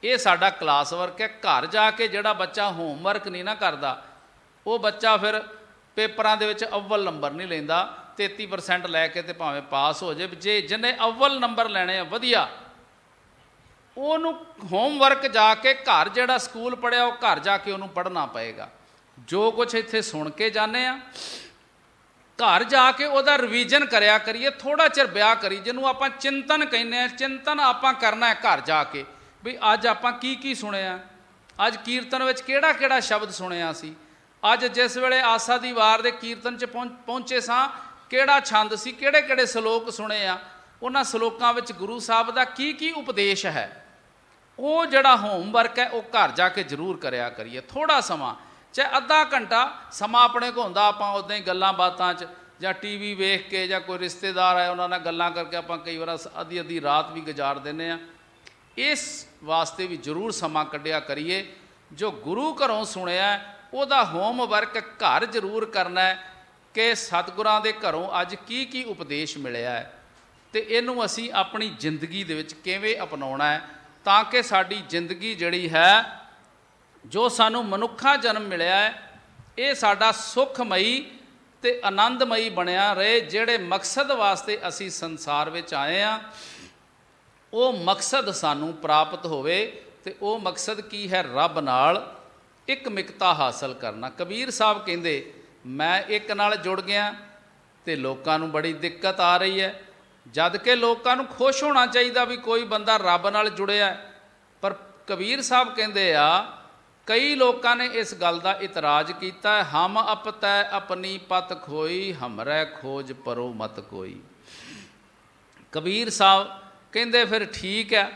Speaker 3: ਇਹ ਸਾਡਾ ਕਲਾਸ ਵਰਕ ਹੈ। ਘਰ ਜਾ ਕੇ ਜਿਹੜਾ ਬੱਚਾ ਹੋਮਵਰਕ ਨਹੀਂ ਨਾ ਕਰਦਾ, ਉਹ ਬੱਚਾ ਫਿਰ ਪੇਪਰਾਂ ਦੇ ਵਿੱਚ ਅਵਲ ਨੰਬਰ ਨਹੀਂ ਲੈਂਦਾ। 33% ਲੈ ਕੇ ਤੇ ਭਾਵੇਂ ਪਾਸ ਹੋ ਜਾਏ। ਜੇ ਜਿਹਨੇ ਅਵਲ ਨੰਬਰ ਲੈਣੇ ਆ ਵਧੀਆ, ਉਹਨੂੰ ਹੋਮਵਰਕ ਜਾ ਕੇ ਘਰ, ਜਿਹੜਾ ਸਕੂਲ ਪੜ੍ਹਿਆ ਉਹ ਘਰ ਜਾ ਕੇ ਉਹਨੂੰ ਪੜ੍ਹਨਾ ਪਏਗਾ। ਜੋ ਕੁਛ ਇੱਥੇ ਸੁਣ ਕੇ ਜਾਂਦੇ ਆ, ਘਰ ਜਾ ਕੇ ਉਹਦਾ ਰਿਵੀਜ਼ਨ ਕਰਿਆ ਕਰੀਏ, ਥੋੜ੍ਹਾ ਚਿਰ ਵਿਆਹ ਕਰੀ, ਜਿਹਨੂੰ ਆਪਾਂ ਚਿੰਤਨ ਕਹਿੰਦੇ ਆ। ਚਿੰਤਨ ਆਪਾਂ ਕਰਨਾ ਹੈ ਘਰ ਜਾ ਕੇ ਵੀ ਅੱਜ ਆਪਾਂ ਕੀ ਕੀ ਸੁਣਿਆ, ਅੱਜ ਕੀਰਤਨ ਵਿੱਚ ਕਿਹੜਾ ਕਿਹੜਾ ਸ਼ਬਦ ਸੁਣਿਆ ਸੀ, ਅੱਜ ਜਿਸ ਵੇਲੇ ਆਸਾ ਦੀ ਵਾਰ ਦੇ ਕੀਰਤਨ 'ਚ ਪਹੁੰਚੇ ਸਾਂ ਕਿਹੜਾ ਛੰਦ ਸੀ, ਕਿਹੜੇ ਕਿਹੜੇ ਸ਼ਲੋਕ ਸੁਣੇ ਆ, ਉਹਨਾਂ ਸ਼ਲੋਕਾਂ ਵਿੱਚ ਗੁਰੂ ਸਾਹਿਬ ਦਾ ਕੀ ਕੀ ਉਪਦੇਸ਼ ਹੈ। ਉਹ ਜਿਹੜਾ ਹੋਮਵਰਕ ਹੈ ਉਹ ਘਰ ਜਾ ਕੇ ਜ਼ਰੂਰ ਕਰਿਆ ਕਰੀਏ। ਥੋੜ੍ਹਾ ਸਮਾਂ, ਚਾਹੇ ਅੱਧਾ ਘੰਟਾ ਸਮਾਂ ਆਪਣੇ ਕੋਲ ਹੁੰਦਾ, ਆਪਾਂ ਉੱਦਾਂ ਹੀ ਗੱਲਾਂ ਬਾਤਾਂ 'ਚ ਜਾਂ TV ਵੇਖ ਕੇ ਜਾਂ ਕੋਈ ਰਿਸ਼ਤੇਦਾਰ ਆਏ ਉਹਨਾਂ ਨਾਲ ਗੱਲਾਂ ਕਰਕੇ ਆਪਾਂ ਕਈ ਵਾਰ ਅੱਧੀ ਰਾਤ ਵੀ ਗੁਜ਼ਾਰ ਦਿੰਦੇ ਹਾਂ। ਇਸ ਵਾਸਤੇ ਵੀ ਜ਼ਰੂਰ ਸਮਾਂ ਕੱਢਿਆ ਕਰੀਏ। ਜੋ ਗੁਰੂ ਘਰੋਂ ਸੁਣਿਆ ਉਹਦਾ ਹੋਮਵਰਕ ਘਰ ਜ਼ਰੂਰ ਕਰਨਾ ਹੈ ਕਿ ਸਤਿਗੁਰਾਂ ਦੇ ਘਰੋਂ ਅੱਜ ਕੀ ਕੀ ਉਪਦੇਸ਼ ਮਿਲਿਆ ਹੈ ਤੇ ਇਹਨੂੰ ਅਸੀਂ ਆਪਣੀ ਜ਼ਿੰਦਗੀ ਦੇ ਵਿੱਚ ਕਿਵੇਂ ਅਪਣਾਉਣਾ ਹੈ, ਤਾਂ ਕਿ ਸਾਡੀ ਜ਼ਿੰਦਗੀ ਜਿਹੜੀ ਹੈ, ਜੋ ਸਾਨੂੰ ਮਨੁੱਖਾ ਜਨਮ ਮਿਲਿਆ ਹੈ, ਇਹ ਸਾਡਾ ਸੁਖਮਈ ਤੇ ਆਨੰਦਮਈ ਬਣਿਆ ਰਹੇ। ਜਿਹੜੇ ਮਕਸਦ ਵਾਸਤੇ ਅਸੀਂ ਸੰਸਾਰ ਵਿੱਚ ਆਏ ਹਾਂ, ਉਹ ਮਕਸਦ ਸਾਨੂੰ ਪ੍ਰਾਪਤ ਹੋਵੇ। ਤੇ ਉਹ ਮਕਸਦ ਕੀ ਹੈ? ਰੱਬ ਨਾਲ ਇਕਮਿਕਤਾ ਹਾਸਲ ਕਰਨਾ। ਕਬੀਰ ਸਾਹਿਬ ਕਹਿੰਦੇ ਮੈਂ ਇੱਕ ਨਾਲ ਜੁੜ ਗਿਆ ਤੇ ਲੋਕਾਂ ਨੂੰ ਬੜੀ ਦਿੱਕਤ ਆ ਰਹੀ ਹੈ, ਜਦ ਕਿ ਲੋਕਾਂ ਨੂੰ ਖੁਸ਼ ਹੋਣਾ ਚਾਹੀਦਾ ਵੀ ਕੋਈ ਬੰਦਾ ਰੱਬ ਨਾਲ ਜੁੜਿਆ। ਪਰ ਕਬੀਰ ਸਾਹਿਬ ਕਹਿੰਦੇ ਆ ਕਈ ਲੋਕਾਂ ਨੇ ਇਸ ਗੱਲ ਦਾ ਇਤਰਾਜ਼ ਕੀਤਾ ਹੈ, ਹਮ ਅਪਤੈ ਆਪਣੀ ਪਤ ਖੋਈ, ਹਮਰੈ ਖੋਜ ਪਰੋ ਮਤ ਕੋਈ। ਕਬੀਰ ਸਾਹਿਬ ਕਹਿੰਦੇ ਫਿਰ ਠੀਕ ਹੈ,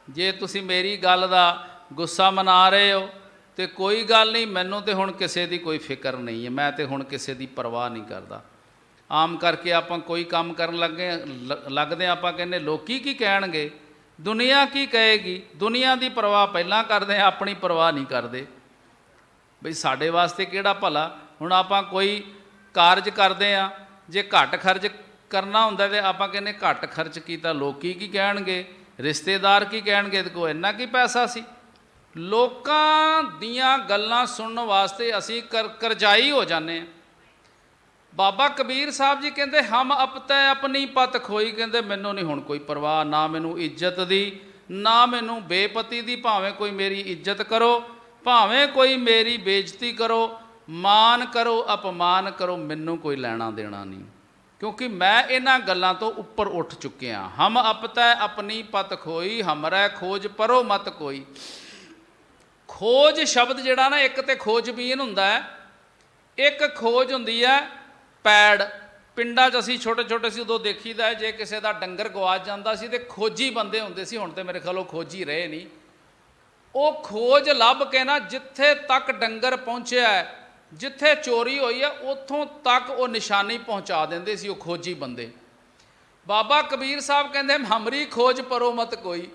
Speaker 3: ਜੇ ਤੁਸੀਂ ਮੇਰੀ ਗੱਲ ਦਾ ਗੁੱਸਾ ਮਨਾ ਰਹੇ ਹੋ ਤੇ ਕੋਈ ਗੱਲ ਨਹੀਂ, ਮੈਨੂੰ ਤੇ ਹੁਣ ਕਿਸੇ ਦੀ ਕੋਈ ਫਿਕਰ ਨਹੀਂ ਹੈ, ਮੈਂ ਤੇ ਹੁਣ ਕਿਸੇ ਦੀ ਪਰਵਾਹ ਨਹੀਂ ਕਰਦਾ। ਆਮ ਕਰਕੇ ਆਪਾਂ ਕੋਈ ਕੰਮ ਕਰਨ ਲੱਗਦੇ ਆਪਾਂ ਕਹਿੰਦੇ ਲੋਕੀ ਕੀ ਕਹਿਣਗੇ, ਦੁਨੀਆ ਕੀ ਕਹੇਗੀ, ਦੁਨੀਆ ਦੀ ਪਰਵਾਹ ਪਹਿਲਾਂ ਕਰਦੇ ਆ, ਆਪਣੀ ਪਰਵਾਹ ਨਹੀਂ ਕਰਦੇ। ਬਈ ਸਾਡੇ ਵਾਸਤੇ ਕਿਹੜਾ ਭਲਾ। ਹੁਣ ਆਪਾਂ ਕੋਈ ਕਾਰਜ ਕਰਦੇ ਆ, ਜੇ ਘੱਟ ਖਰਚ ਕਰਨਾ ਹੁੰਦਾ ਤੇ ਆਪਾਂ ਕਹਿੰਦੇ ਘੱਟ ਖਰਚ ਕੀਤਾ, ਲੋਕੀ ਕੀ ਕਹਿਣਗੇ, ਰਿਸ਼ਤੇਦਾਰ ਕੀ ਕਹਿਣਗੇ, ਤੇ ਕੋਈ ਇੰਨਾ ਕੀ ਪੈਸਾ ਸੀ। ਲੋਕਾਂ ਦੀਆਂ ਗੱਲਾਂ ਸੁਣਨ ਵਾਸਤੇ ਅਸੀਂ ਕਰਜ਼ਾਈ ਹੋ ਜਾਂਦੇ ਹਾਂ। ਬਾਬਾ ਕਬੀਰ ਸਾਹਿਬ ਜੀ ਕਹਿੰਦੇ ਹਮ ਅਪਤੈ ਆਪਣੀ ਪਤ ਖੋਈ, ਕਹਿੰਦੇ ਮੈਨੂੰ ਨਹੀਂ ਹੁਣ ਕੋਈ ਪਰਵਾਹ, ਨਾ ਮੈਨੂੰ ਇੱਜ਼ਤ ਦੀ, ਨਾ ਮੈਨੂੰ ਬੇਪਤੀ ਦੀ। ਭਾਵੇਂ ਕੋਈ ਮੇਰੀ ਇੱਜ਼ਤ ਕਰੋ, ਭਾਵੇਂ ਕੋਈ ਮੇਰੀ ਬੇਇੱਜ਼ਤੀ ਕਰੋ, ਮਾਨ ਕਰੋ ਅਪਮਾਨ ਕਰੋ, ਮੈਨੂੰ ਕੋਈ ਲੈਣਾ ਦੇਣਾ ਨਹੀਂ, ਕਿਉਂਕਿ ਮੈਂ ਇਹਨਾਂ ਗੱਲਾਂ ਤੋਂ ਉੱਪਰ ਉੱਠ ਚੁੱਕਿਆ। ਹਮ ਅਪਤੈ ਆਪਣੀ ਪਤ ਖੋਈ, ਹਮਰੈ ਖੋਜ ਪਰੋ ਮਤ ਕੋਈ। ਖੋਜ ਸ਼ਬਦ ਜਿਹੜਾ ਨਾ, ਇੱਕ ਤੇ ਖੋਜਬੀਨ ਹੁੰਦਾ ਹੈ, ਇੱਕ ਖੋਜ ਹੁੰਦੀ ਹੈ ਪੈੜ। ਪਿੰਡਾਂ 'ਚ ਅਸੀਂ ਛੋਟੇ ਛੋਟੇ ਸੀ ਉਦੋਂ ਦੇਖੀਦਾ ਹੈ, ਜੇ ਕਿਸੇ ਦਾ ਡੰਗਰ ਗਵਾਚ ਜਾਂਦਾ ਸੀ ਤੇ ਖੋਜੀ ਬੰਦੇ ਹੁੰਦੇ ਸੀ, ਹੁਣ ਤੇ ਮੇਰੇ ਖਿਆਲ ਉਹ ਖੋਜੀ ਰਹੇ ਨਹੀਂ। ਉਹ ਖੋਜ ਲੱਭ ਕੇ ਨਾ ਜਿੱਥੇ ਤੱਕ ਡੰਗਰ ਪਹੁੰਚਿਆ ਹੈ, ਜਿੱਥੇ ਚੋਰੀ ਹੋਈ ਹੈ, ਉੱਥੋਂ ਤੱਕ ਉਹ ਨਿਸ਼ਾਨੀ ਪਹੁੰਚਾ ਦਿੰਦੇ ਸੀ ਉਹ ਖੋਜੀ ਬੰਦੇ। ਬਾਬਾ ਕਬੀਰ ਸਾਹਿਬ ਕਹਿੰਦੇ ਹਮਰੀ ਖੋਜ ਪਰੋ ਮਤ ਕੋਈ,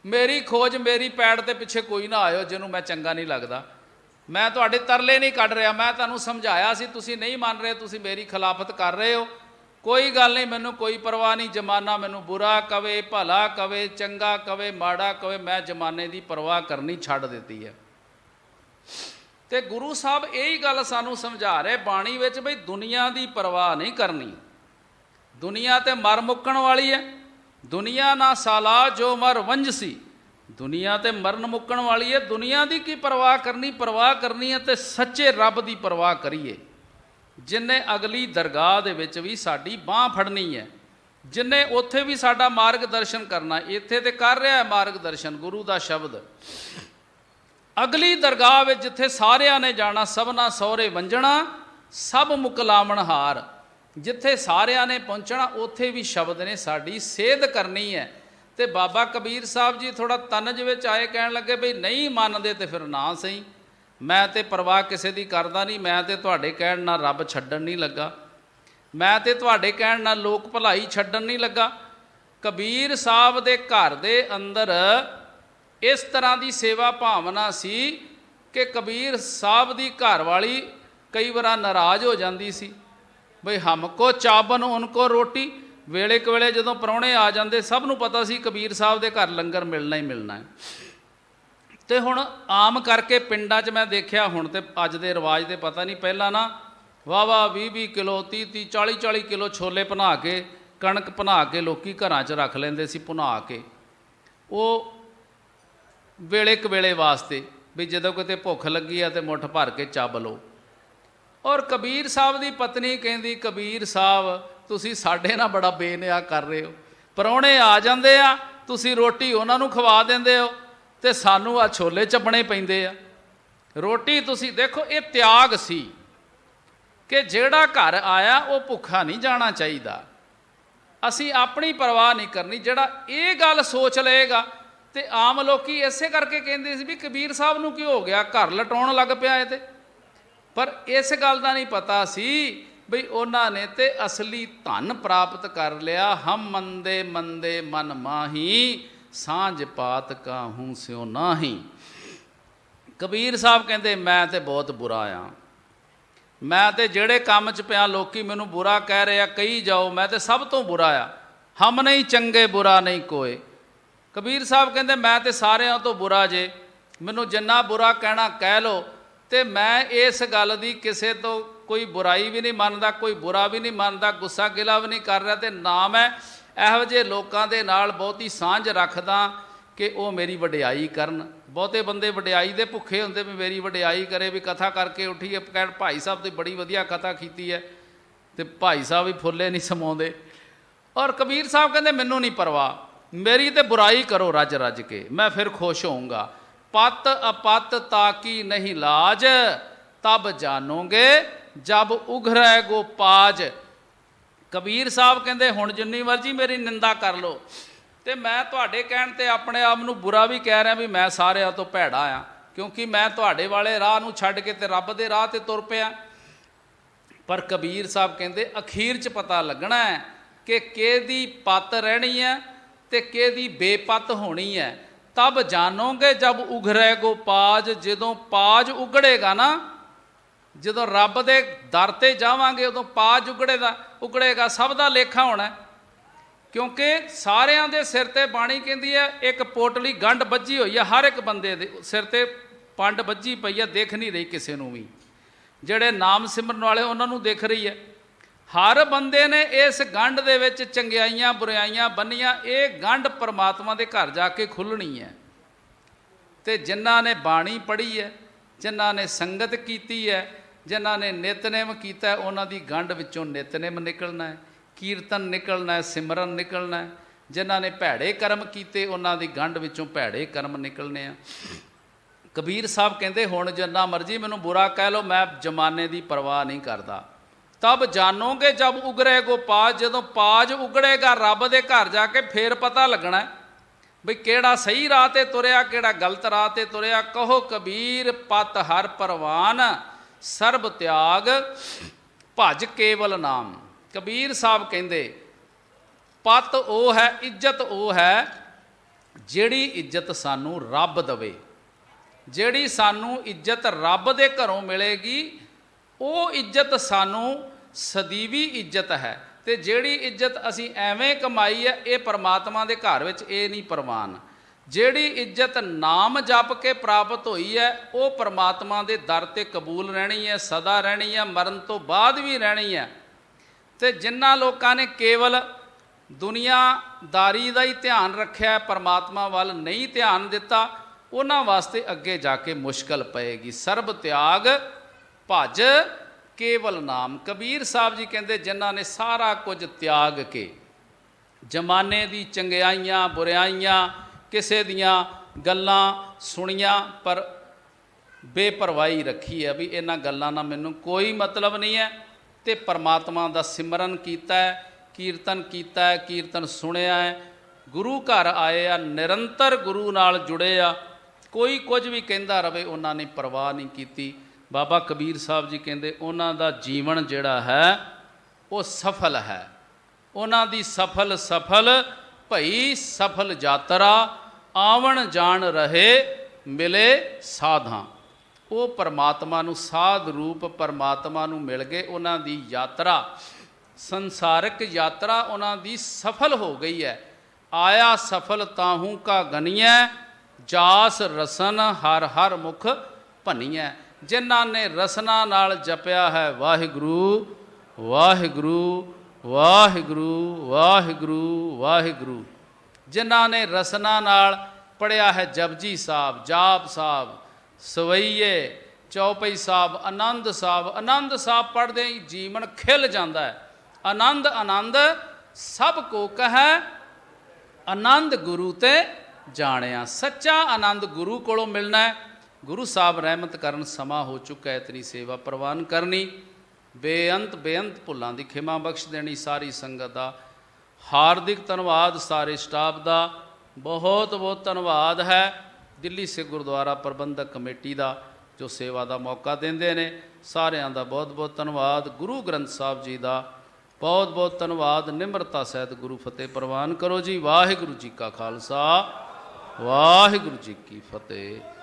Speaker 3: ਮੇਰੀ ਖੋਜ ਮੇਰੀ ਪੈੜ ਦੇ ਪਿੱਛੇ ਕੋਈ ਨਾ ਆਇਓ ਜਿਹਨੂੰ ਮੈਂ ਚੰਗਾ ਨਹੀਂ ਲੱਗਦਾ। ਮੈਂ ਤੁਹਾਡੇ ਤਰਲੇ ਨਹੀਂ ਕੱਢ ਰਿਹਾ, ਮੈਂ ਤੁਹਾਨੂੰ ਸਮਝਾਇਆ ਸੀ, ਤੁਸੀਂ ਨਹੀਂ ਮੰਨ ਰਹੇ, ਤੁਸੀਂ ਮੇਰੀ ਖਿਲਾਫਤ ਕਰ ਰਹੇ ਹੋ। ਕੋਈ ਗੱਲ ਨਹੀਂ, ਮੈਨੂੰ ਕੋਈ ਪਰਵਾਹ ਨਹੀਂ, ਜ਼ਮਾਨਾ ਮੈਨੂੰ ਬੁਰਾ ਕਵੇ, ਭਲਾ ਕਵੇ, ਚੰਗਾ ਕਵੇ, ਮਾੜਾ ਕਵੇ, ਮੈਂ ਜ਼ਮਾਨੇ ਦੀ ਪਰਵਾਹ ਕਰਨੀ ਛੱਡ ਦਿੱਤੀ ਹੈ। ਤੇ ਗੁਰੂ ਸਾਹਿਬ ਇਹੀ ਗੱਲ ਸਾਨੂੰ ਸਮਝਾ ਰਹੇ ਬਾਣੀ ਵਿੱਚ, ਬਈ ਦੁਨੀਆ ਦੀ ਪਰਵਾਹ ਨਹੀਂ ਕਰਨੀ, ਦੁਨੀਆ ਤੇ ਮਰ ਮੁੱਕਣ ਵਾਲੀ ਹੈ। ਦੁਨੀਆ ਨਾ ਸਾਲਾ ਜੋ ਮਰ ਵੰਝਸੀ, ਦੁਨੀਆ ਤੇ ਮਰਨ ਮੁੱਕਣ ਵਾਲੀ ਹੈ। ਦੁਨੀਆ ਦੀ ਕੀ ਪਰਵਾਹ ਕਰਨੀ, ਪਰਵਾਹ ਕਰਨੀ ਹੈ ਤੇ ਸੱਚੇ ਰੱਬ ਦੀ ਪਰਵਾਹ ਕਰੀਏ, ਜਿਨਨੇ ਅਗਲੀ ਦਰਗਾਹ ਦੇ ਵਿੱਚ ਵੀ ਸਾਡੀ ਬਾਂਹ ਫੜਨੀ ਹੈ, ਜਿਨਨੇ ਉੱਥੇ ਵੀ ਸਾਡਾ ਮਾਰਗ ਦਰਸ਼ਨ ਕਰਨਾ। ਇੱਥੇ ਤੇ ਕਰ ਰਿਹਾ ਹੈ ਮਾਰਗ ਦਰਸ਼ਨ ਗੁਰੂ ਦਾ ਸ਼ਬਦ, ਅਗਲੀ ਦਰਗਾਹ ਵਿੱਚ ਜਿੱਥੇ ਸਾਰਿਆਂ ਨੇ ਜਾਣਾ, ਸਭਨਾ ਸਹੁਰੇ ਵੰਜਣਾ, ਸਭ ਮੁਕਲਾਮਣ ਹਾਰ, ਜਿੱਥੇ ਸਾਰਿਆਂ ਨੇ ਪਹੁੰਚਣਾ, ਉੱਥੇ ਵੀ ਸ਼ਬਦ ਨੇ ਸਾਡੀ ਸੇਧ ਕਰਨੀ ਹੈ। ਤੇ ਬਾਬਾ ਕਬੀਰ ਸਾਹਿਬ ਜੀ ਥੋੜਾ ਤਨਜ ਵਿੱਚ ਆਏ, ਕਹਿਣ ਲੱਗੇ ਬਈ ਨਹੀਂ ਮੰਨਦੇ ਤੇ ਫਿਰ ਨਾ ਸਹੀ, ਮੈਂ ਤੇ ਪਰਵਾਹ ਕਿਸੇ ਦੀ ਕਰਦਾ ਨਹੀਂ, ਮੈਂ ਤੇ ਤੁਹਾਡੇ ਕਹਿਣ ਨਾਲ ਰੱਬ ਛੱਡਣ ਨਹੀਂ ਲੱਗਾ, ਮੈਂ ਤੇ ਤੁਹਾਡੇ ਕਹਿਣ ਨਾਲ ਲੋਕ ਭਲਾਈ ਛੱਡਣ ਨਹੀਂ ਲੱਗਾ। ਕਬੀਰ ਸਾਹਿਬ ਦੇ ਘਰ ਦੇ ਅੰਦਰ ਇਸ ਤਰ੍ਹਾਂ ਦੀ ਸੇਵਾ ਭਾਵਨਾ ਸੀ ਕਿ ਕਬੀਰ ਸਾਹਿਬ ਦੀ ਘਰਵਾਲੀ ਕਈ ਵਾਰ ਨਾਰਾਜ਼ ਹੋ ਜਾਂਦੀ ਸੀ, ਬਈ ਹਮਕੋ ਚਾਬਨ ਉਨਕੋ ਰੋਟੀ। ਵੇਲੇ ਕਵੇਲੇ ਜਦੋਂ ਪ੍ਰਾਹੁਣੇ ਆ ਜਾਂਦੇ, ਸਭ ਨੂੰ ਪਤਾ ਸੀ ਕਬੀਰ ਸਾਹਿਬ ਦੇ ਘਰ ਲੰਗਰ ਮਿਲਣਾ ਹੀ ਮਿਲਣਾ ਹੈ। ਤੇ ਹੁਣ ਆਮ ਕਰਕੇ ਪਿੰਡਾਂ 'ਚ ਮੈਂ ਦੇਖਿਆ, ਹੁਣ ਤੇ ਅੱਜ ਦੇ ਰਿਵਾਜ ਦੇ ਪਤਾ ਨਹੀਂ, ਪਹਿਲਾਂ ਨਾ ਵਾਹ 20 ਕਿਲੋ 30 40 ਕਿਲੋ ਛੋਲੇ ਬਣਾ ਕੇ, ਕਣਕ ਬਣਾ ਕੇ ਲੋਕੀ ਘਰਾਂ 'ਚ ਰੱਖ ਲੈਂਦੇ ਸੀ ਭੁਨਾ ਕੇ, ਉਹ ਵੇਲੇ ਕਵੇਲੇ ਵਾਸਤੇ, ਵੀ ਜਦੋਂ ਕਿਤੇ ਭੁੱਖ ਲੱਗੀ ਆ ਤੇ ਮੁੱਠ ਭਰ ਕੇ ਚੱਬ ਲਓ। ਔਰ ਕਬੀਰ ਸਾਹਿਬ ਦੀ ਪਤਨੀ ਕਹਿੰਦੀ, ਕਬੀਰ ਸਾਹਿਬ ਤੁਸੀਂ ਸਾਡੇ ਨਾਲ ਬੜਾ ਬੇਨਿਆ ਕਰ ਰਹੇ ਹੋ, ਪ੍ਰਾਹੁਣੇ ਆ ਜਾਂਦੇ ਆ, ਤੁਸੀਂ ਰੋਟੀ ਉਹਨਾਂ ਨੂੰ ਖਵਾ ਦਿੰਦੇ ਹੋ ਤੇ ਸਾਨੂੰ ਆ ਛੋਲੇ ਚੱਬਣੇ ਪੈਂਦੇ ਆ। ਰੋਟੀ ਤੁਸੀਂ ਦੇਖੋ, ਇਹ ਤਿਆਗ ਸੀ ਕਿ ਜਿਹੜਾ ਘਰ ਆਇਆ ਉਹ ਭੁੱਖਾ ਨਹੀਂ ਜਾਣਾ ਚਾਹੀਦਾ, ਅਸੀਂ ਆਪਣੀ ਪਰਵਾਹ ਨਹੀਂ ਕਰਨੀ। ਜਿਹੜਾ ਇਹ ਗੱਲ ਸੋਚ ਲਏਗਾ, ਤੇ ਆਮ ਲੋਕੀ ਇਸੇ ਕਰਕੇ ਕਹਿੰਦੇ ਸੀ ਵੀ ਕਬੀਰ ਸਾਹਿਬ ਨੂੰ ਕੀ ਹੋ ਗਿਆ, ਘਰ ਲਟਾਉਣ ਲੱਗ ਪਿਆ ਇਹ ਤੇ। ਪਰ ਇਸ ਗੱਲ ਦਾ ਨਹੀਂ ਪਤਾ ਸੀ ਬਈ ਉਹਨਾਂ ਨੇ ਤੇ ਅਸਲੀ ਧਨ ਪ੍ਰਾਪਤ ਕਰ ਲਿਆ। ਹਮ ਮੰਦੇ ਮੰਦੇ ਮਨ ਮਾਹੀ, ਸਾਂਝ ਪਾਤ ਕਾਹੂ ਸਿਉ ਨਾਹੀ। ਕਬੀਰ ਸਾਹਿਬ ਕਹਿੰਦੇ ਮੈਂ ਤੇ ਬਹੁਤ ਬੁਰਾ ਆ, ਮੈਂ ਤੇ ਜਿਹੜੇ ਕੰਮ 'ਚ ਪਿਆ ਲੋਕੀ ਮੈਨੂੰ ਬੁਰਾ ਕਹਿ ਰਹੇ ਆ, ਕਹੀ ਜਾਓ, ਮੈਂ ਤੇ ਸਭ ਤੋਂ ਬੁਰਾ ਆ। ਹਮ ਨਹੀਂ ਚੰਗੇ ਬੁਰਾ ਨਹੀਂ ਕੋਏ। ਕਬੀਰ ਸਾਹਿਬ ਕਹਿੰਦੇ ਮੈਂ ਤੇ ਸਾਰਿਆਂ ਤੋਂ ਬੁਰਾ ਜੇ, ਮੈਨੂੰ ਜਿੰਨਾ ਬੁਰਾ ਕਹਿਣਾ ਕਹਿ ਲਓ, ਤੇ ਮੈਂ ਇਸ ਗੱਲ ਦੀ ਕਿਸੇ ਤੋਂ ਕੋਈ ਬੁਰਾਈ ਵੀ ਨਹੀਂ ਮੰਨਦਾ, ਕੋਈ ਬੁਰਾ ਵੀ ਨਹੀਂ ਮੰਨਦਾ, ਗੁੱਸਾ ਗਿਲਾ ਵੀ ਨਹੀਂ ਕਰ ਰਿਹਾ, ਤੇ ਨਾ ਮੈਂ ਇਹੋ ਜਿਹੇ ਲੋਕਾਂ ਦੇ ਨਾਲ ਬਹੁਤੀ ਸਾਂਝ ਰੱਖਦਾ ਕਿ ਉਹ ਮੇਰੀ ਵਡਿਆਈ ਕਰਨ। ਬਹੁਤੇ ਬੰਦੇ ਵਡਿਆਈ ਦੇ ਭੁੱਖੇ ਹੁੰਦੇ ਵੀ ਮੇਰੀ ਵਡਿਆਈ ਕਰੇ, ਵੀ ਕਥਾ ਕਰਕੇ ਉੱਠੀਏ ਕਹਿਣ ਭਾਈ ਸਾਹਿਬ ਦੀ ਬੜੀ ਵਧੀਆ ਕਥਾ ਕੀਤੀ ਹੈ, ਤੇ ਭਾਈ ਸਾਹਿਬ ਵੀ ਫੁੱਲੇ ਨਹੀਂ ਸਮਾਉਂਦੇ। ਔਰ ਕਬੀਰ ਸਾਹਿਬ ਕਹਿੰਦੇ ਮੈਨੂੰ ਨਹੀਂ ਪਰਵਾਹ, ਮੇਰੀ ਤੇ ਬੁਰਾਈ ਕਰੋ ਰੱਜ ਰੱਜ ਕੇ, ਮੈਂ ਫਿਰ ਖੁਸ਼ ਹੋਊਂਗਾ, पत अपत ताकी नहीं लाज, तब जानोगे जब उघरै गो पाज। कबीर साहब कहते हुण जिन्नी मर्जी मेरी निंदा कर लो, तो मैं तुहाडे कहण ते अपने आप नूं बुरा भी कह रहा भी मैं सारिਆਂ तो भैड़ा आ, क्योंकि मैं तुहाडे वाले राह नूं छड्ड के ते रब दे राह ते तुर पिया। पर कबीर साहब कहते अखीर च पता लगना है कि किहदी पत रहनी है ते किहदी बेपत होनी है। तब जानोगे जब उघरै गो पाज, जदों पाज उगड़ेगा ना, जदों रब दे दर ते जावांगे उदों पाज उगड़ेगा, सब दा लेखा होना। क्योंकि सारिਆਂ दे सिर ते बाणी कहती है एक पोटली गंढ बज्जी हुई है, हर एक बंदे दे सिर ते पंड बज्जी पई है, देख नहीं रही किसी नूं भी। ਜਿਹੜੇ नाम सिमरन वाले उन्होंने दिख रही है। हर बंदे ने इस गंढ दे विच चंगियाइयां बुराइयां बन्नियां, ये गंढ परमात्मा दे घर जाके खुलनी है। तो जिन्हां ने बाणी पढ़ी है, जिन्हां ने संगत कीती है, जिन्हां ने नितनेम कीता है, उन्हां दी गंढ विचों नितनेम निकलना है, कीर्तन निकलना है, सिमरन निकलना है। जिन्हां ने भैड़े कर्म कीते उन्हां दी गंढ विचों भैड़े कर्म निकलने हैं। कबीर साहब कहते हुण जिन्ना मर्जी मैनूं बुरा कह लो, मैं जमाने की परवाह नहीं करता। तब जानोगे जब उगरे गो पाज, जदों पाज उगड़ेगा रब दे घर जाके फिर पता लगना है बई किहड़ा सही राह ते तुरिया, किहड़ा गलत राह ते तुरिया। कहो कबीर पत हर परवान, सर्ब त्याग भज केवल नाम। कबीर साहब कहते पत वो है, इज्जत वो है जिहड़ी इज्जत सानू रब दवे, जिहड़ी सानू इज्जत रब दे घरों मिलेगी, वो इज्जत सानू सदीवी इज्जत है। तो जिहड़ी इज्जत असी एवें कमाई है, ये परमात्मा दे घर विच ये नहीं प्रवान। जिहड़ी इज्जत नाम जप के प्राप्त हुई है, वो परमात्मा दे दर ते कबूल रहनी है, सदा रहनी है, मरण तो बाद भी रहनी है। तो जिन्हां लोकां ने केवल दुनियादारी दा ही ध्यान रखिया, परमात्मा वाल नहीं ध्यान दिता, उन्हां वास्ते अगे जाके मुश्किल पएगी। सर्ब त्याग भज केवल नाम। कबीर साहब जी कहते जिन्हां ने सारा कुछ त्याग के जमाने दी चंगियाइयां बुराइयां किसे दियां गल्लां सुनियां, पर बेपरवाही रखी है भी इन्हां गल्लां नाल मैनूं कोई मतलब नहीं है, ते परमात्मा दा सिमरन कीता है, कीर्तन कीता है, कीर्तन सुनिया है, गुरु घर आए आ, निरंतर गुरु नाल जुड़े आ, कोई कुछ भी कहता रहे उन्होंने परवाह नहीं की। बाबा कबीर साहब जी कहते उन्हों का जीवन जिहड़ा है वो सफल है। उन्हों की सफल सफल भई सफल यात्रा, आवन जान रहे मिले साधां। वो परमात्मा नूं साध रूप परमात्मा नूं मिल गए, उन्हों की यात्रा संसारिक यात्रा उन्हों की सफल हो गई है। आया सफल ताहू का गनिया, जास रसन हर हर मुख भनिया। जिन्हां ने रसना नाल जपिया है वाहिगुरू वाहिगुरू वाहिगुरू वाहिगुरू वाहिगुरू, जिन्हां ने रसना नाल पढ़िया है जपजी साहब, जाप साहब, सवैये, चौपई साहब, आनंद साहब पढ़दे ही जीवन खिल जाता है। आनंद आनंद सब को कहे, आनंद गुरु ते जानिया। सच्चा आनंद गुरु कोलों मिलना है। गुरु साहब रहमत करन समा हो चुका है, इतनी सेवा प्रवान करनी, बेअंत भुलां दी खिमा बख्श देनी। सारी संगत दा हार्दिक धन्यवाद, सारे स्टाफ का बहुत बहुत धन्यवाद है। दिल्ली से गुरुद्वारा प्रबंधक कमेटी का जो सेवा का मौका देंदे ने, सारिਆਂ ਦਾ बहुत बहुत धन्यवाद। गुरु ग्रंथ साहब जी का बहुत बहुत धन्यवाद। निम्रता सहित गुरु फतेह प्रवान करो जी। वाहिगुरू जी का खालसा, वाहिगुरू जी की फतेह।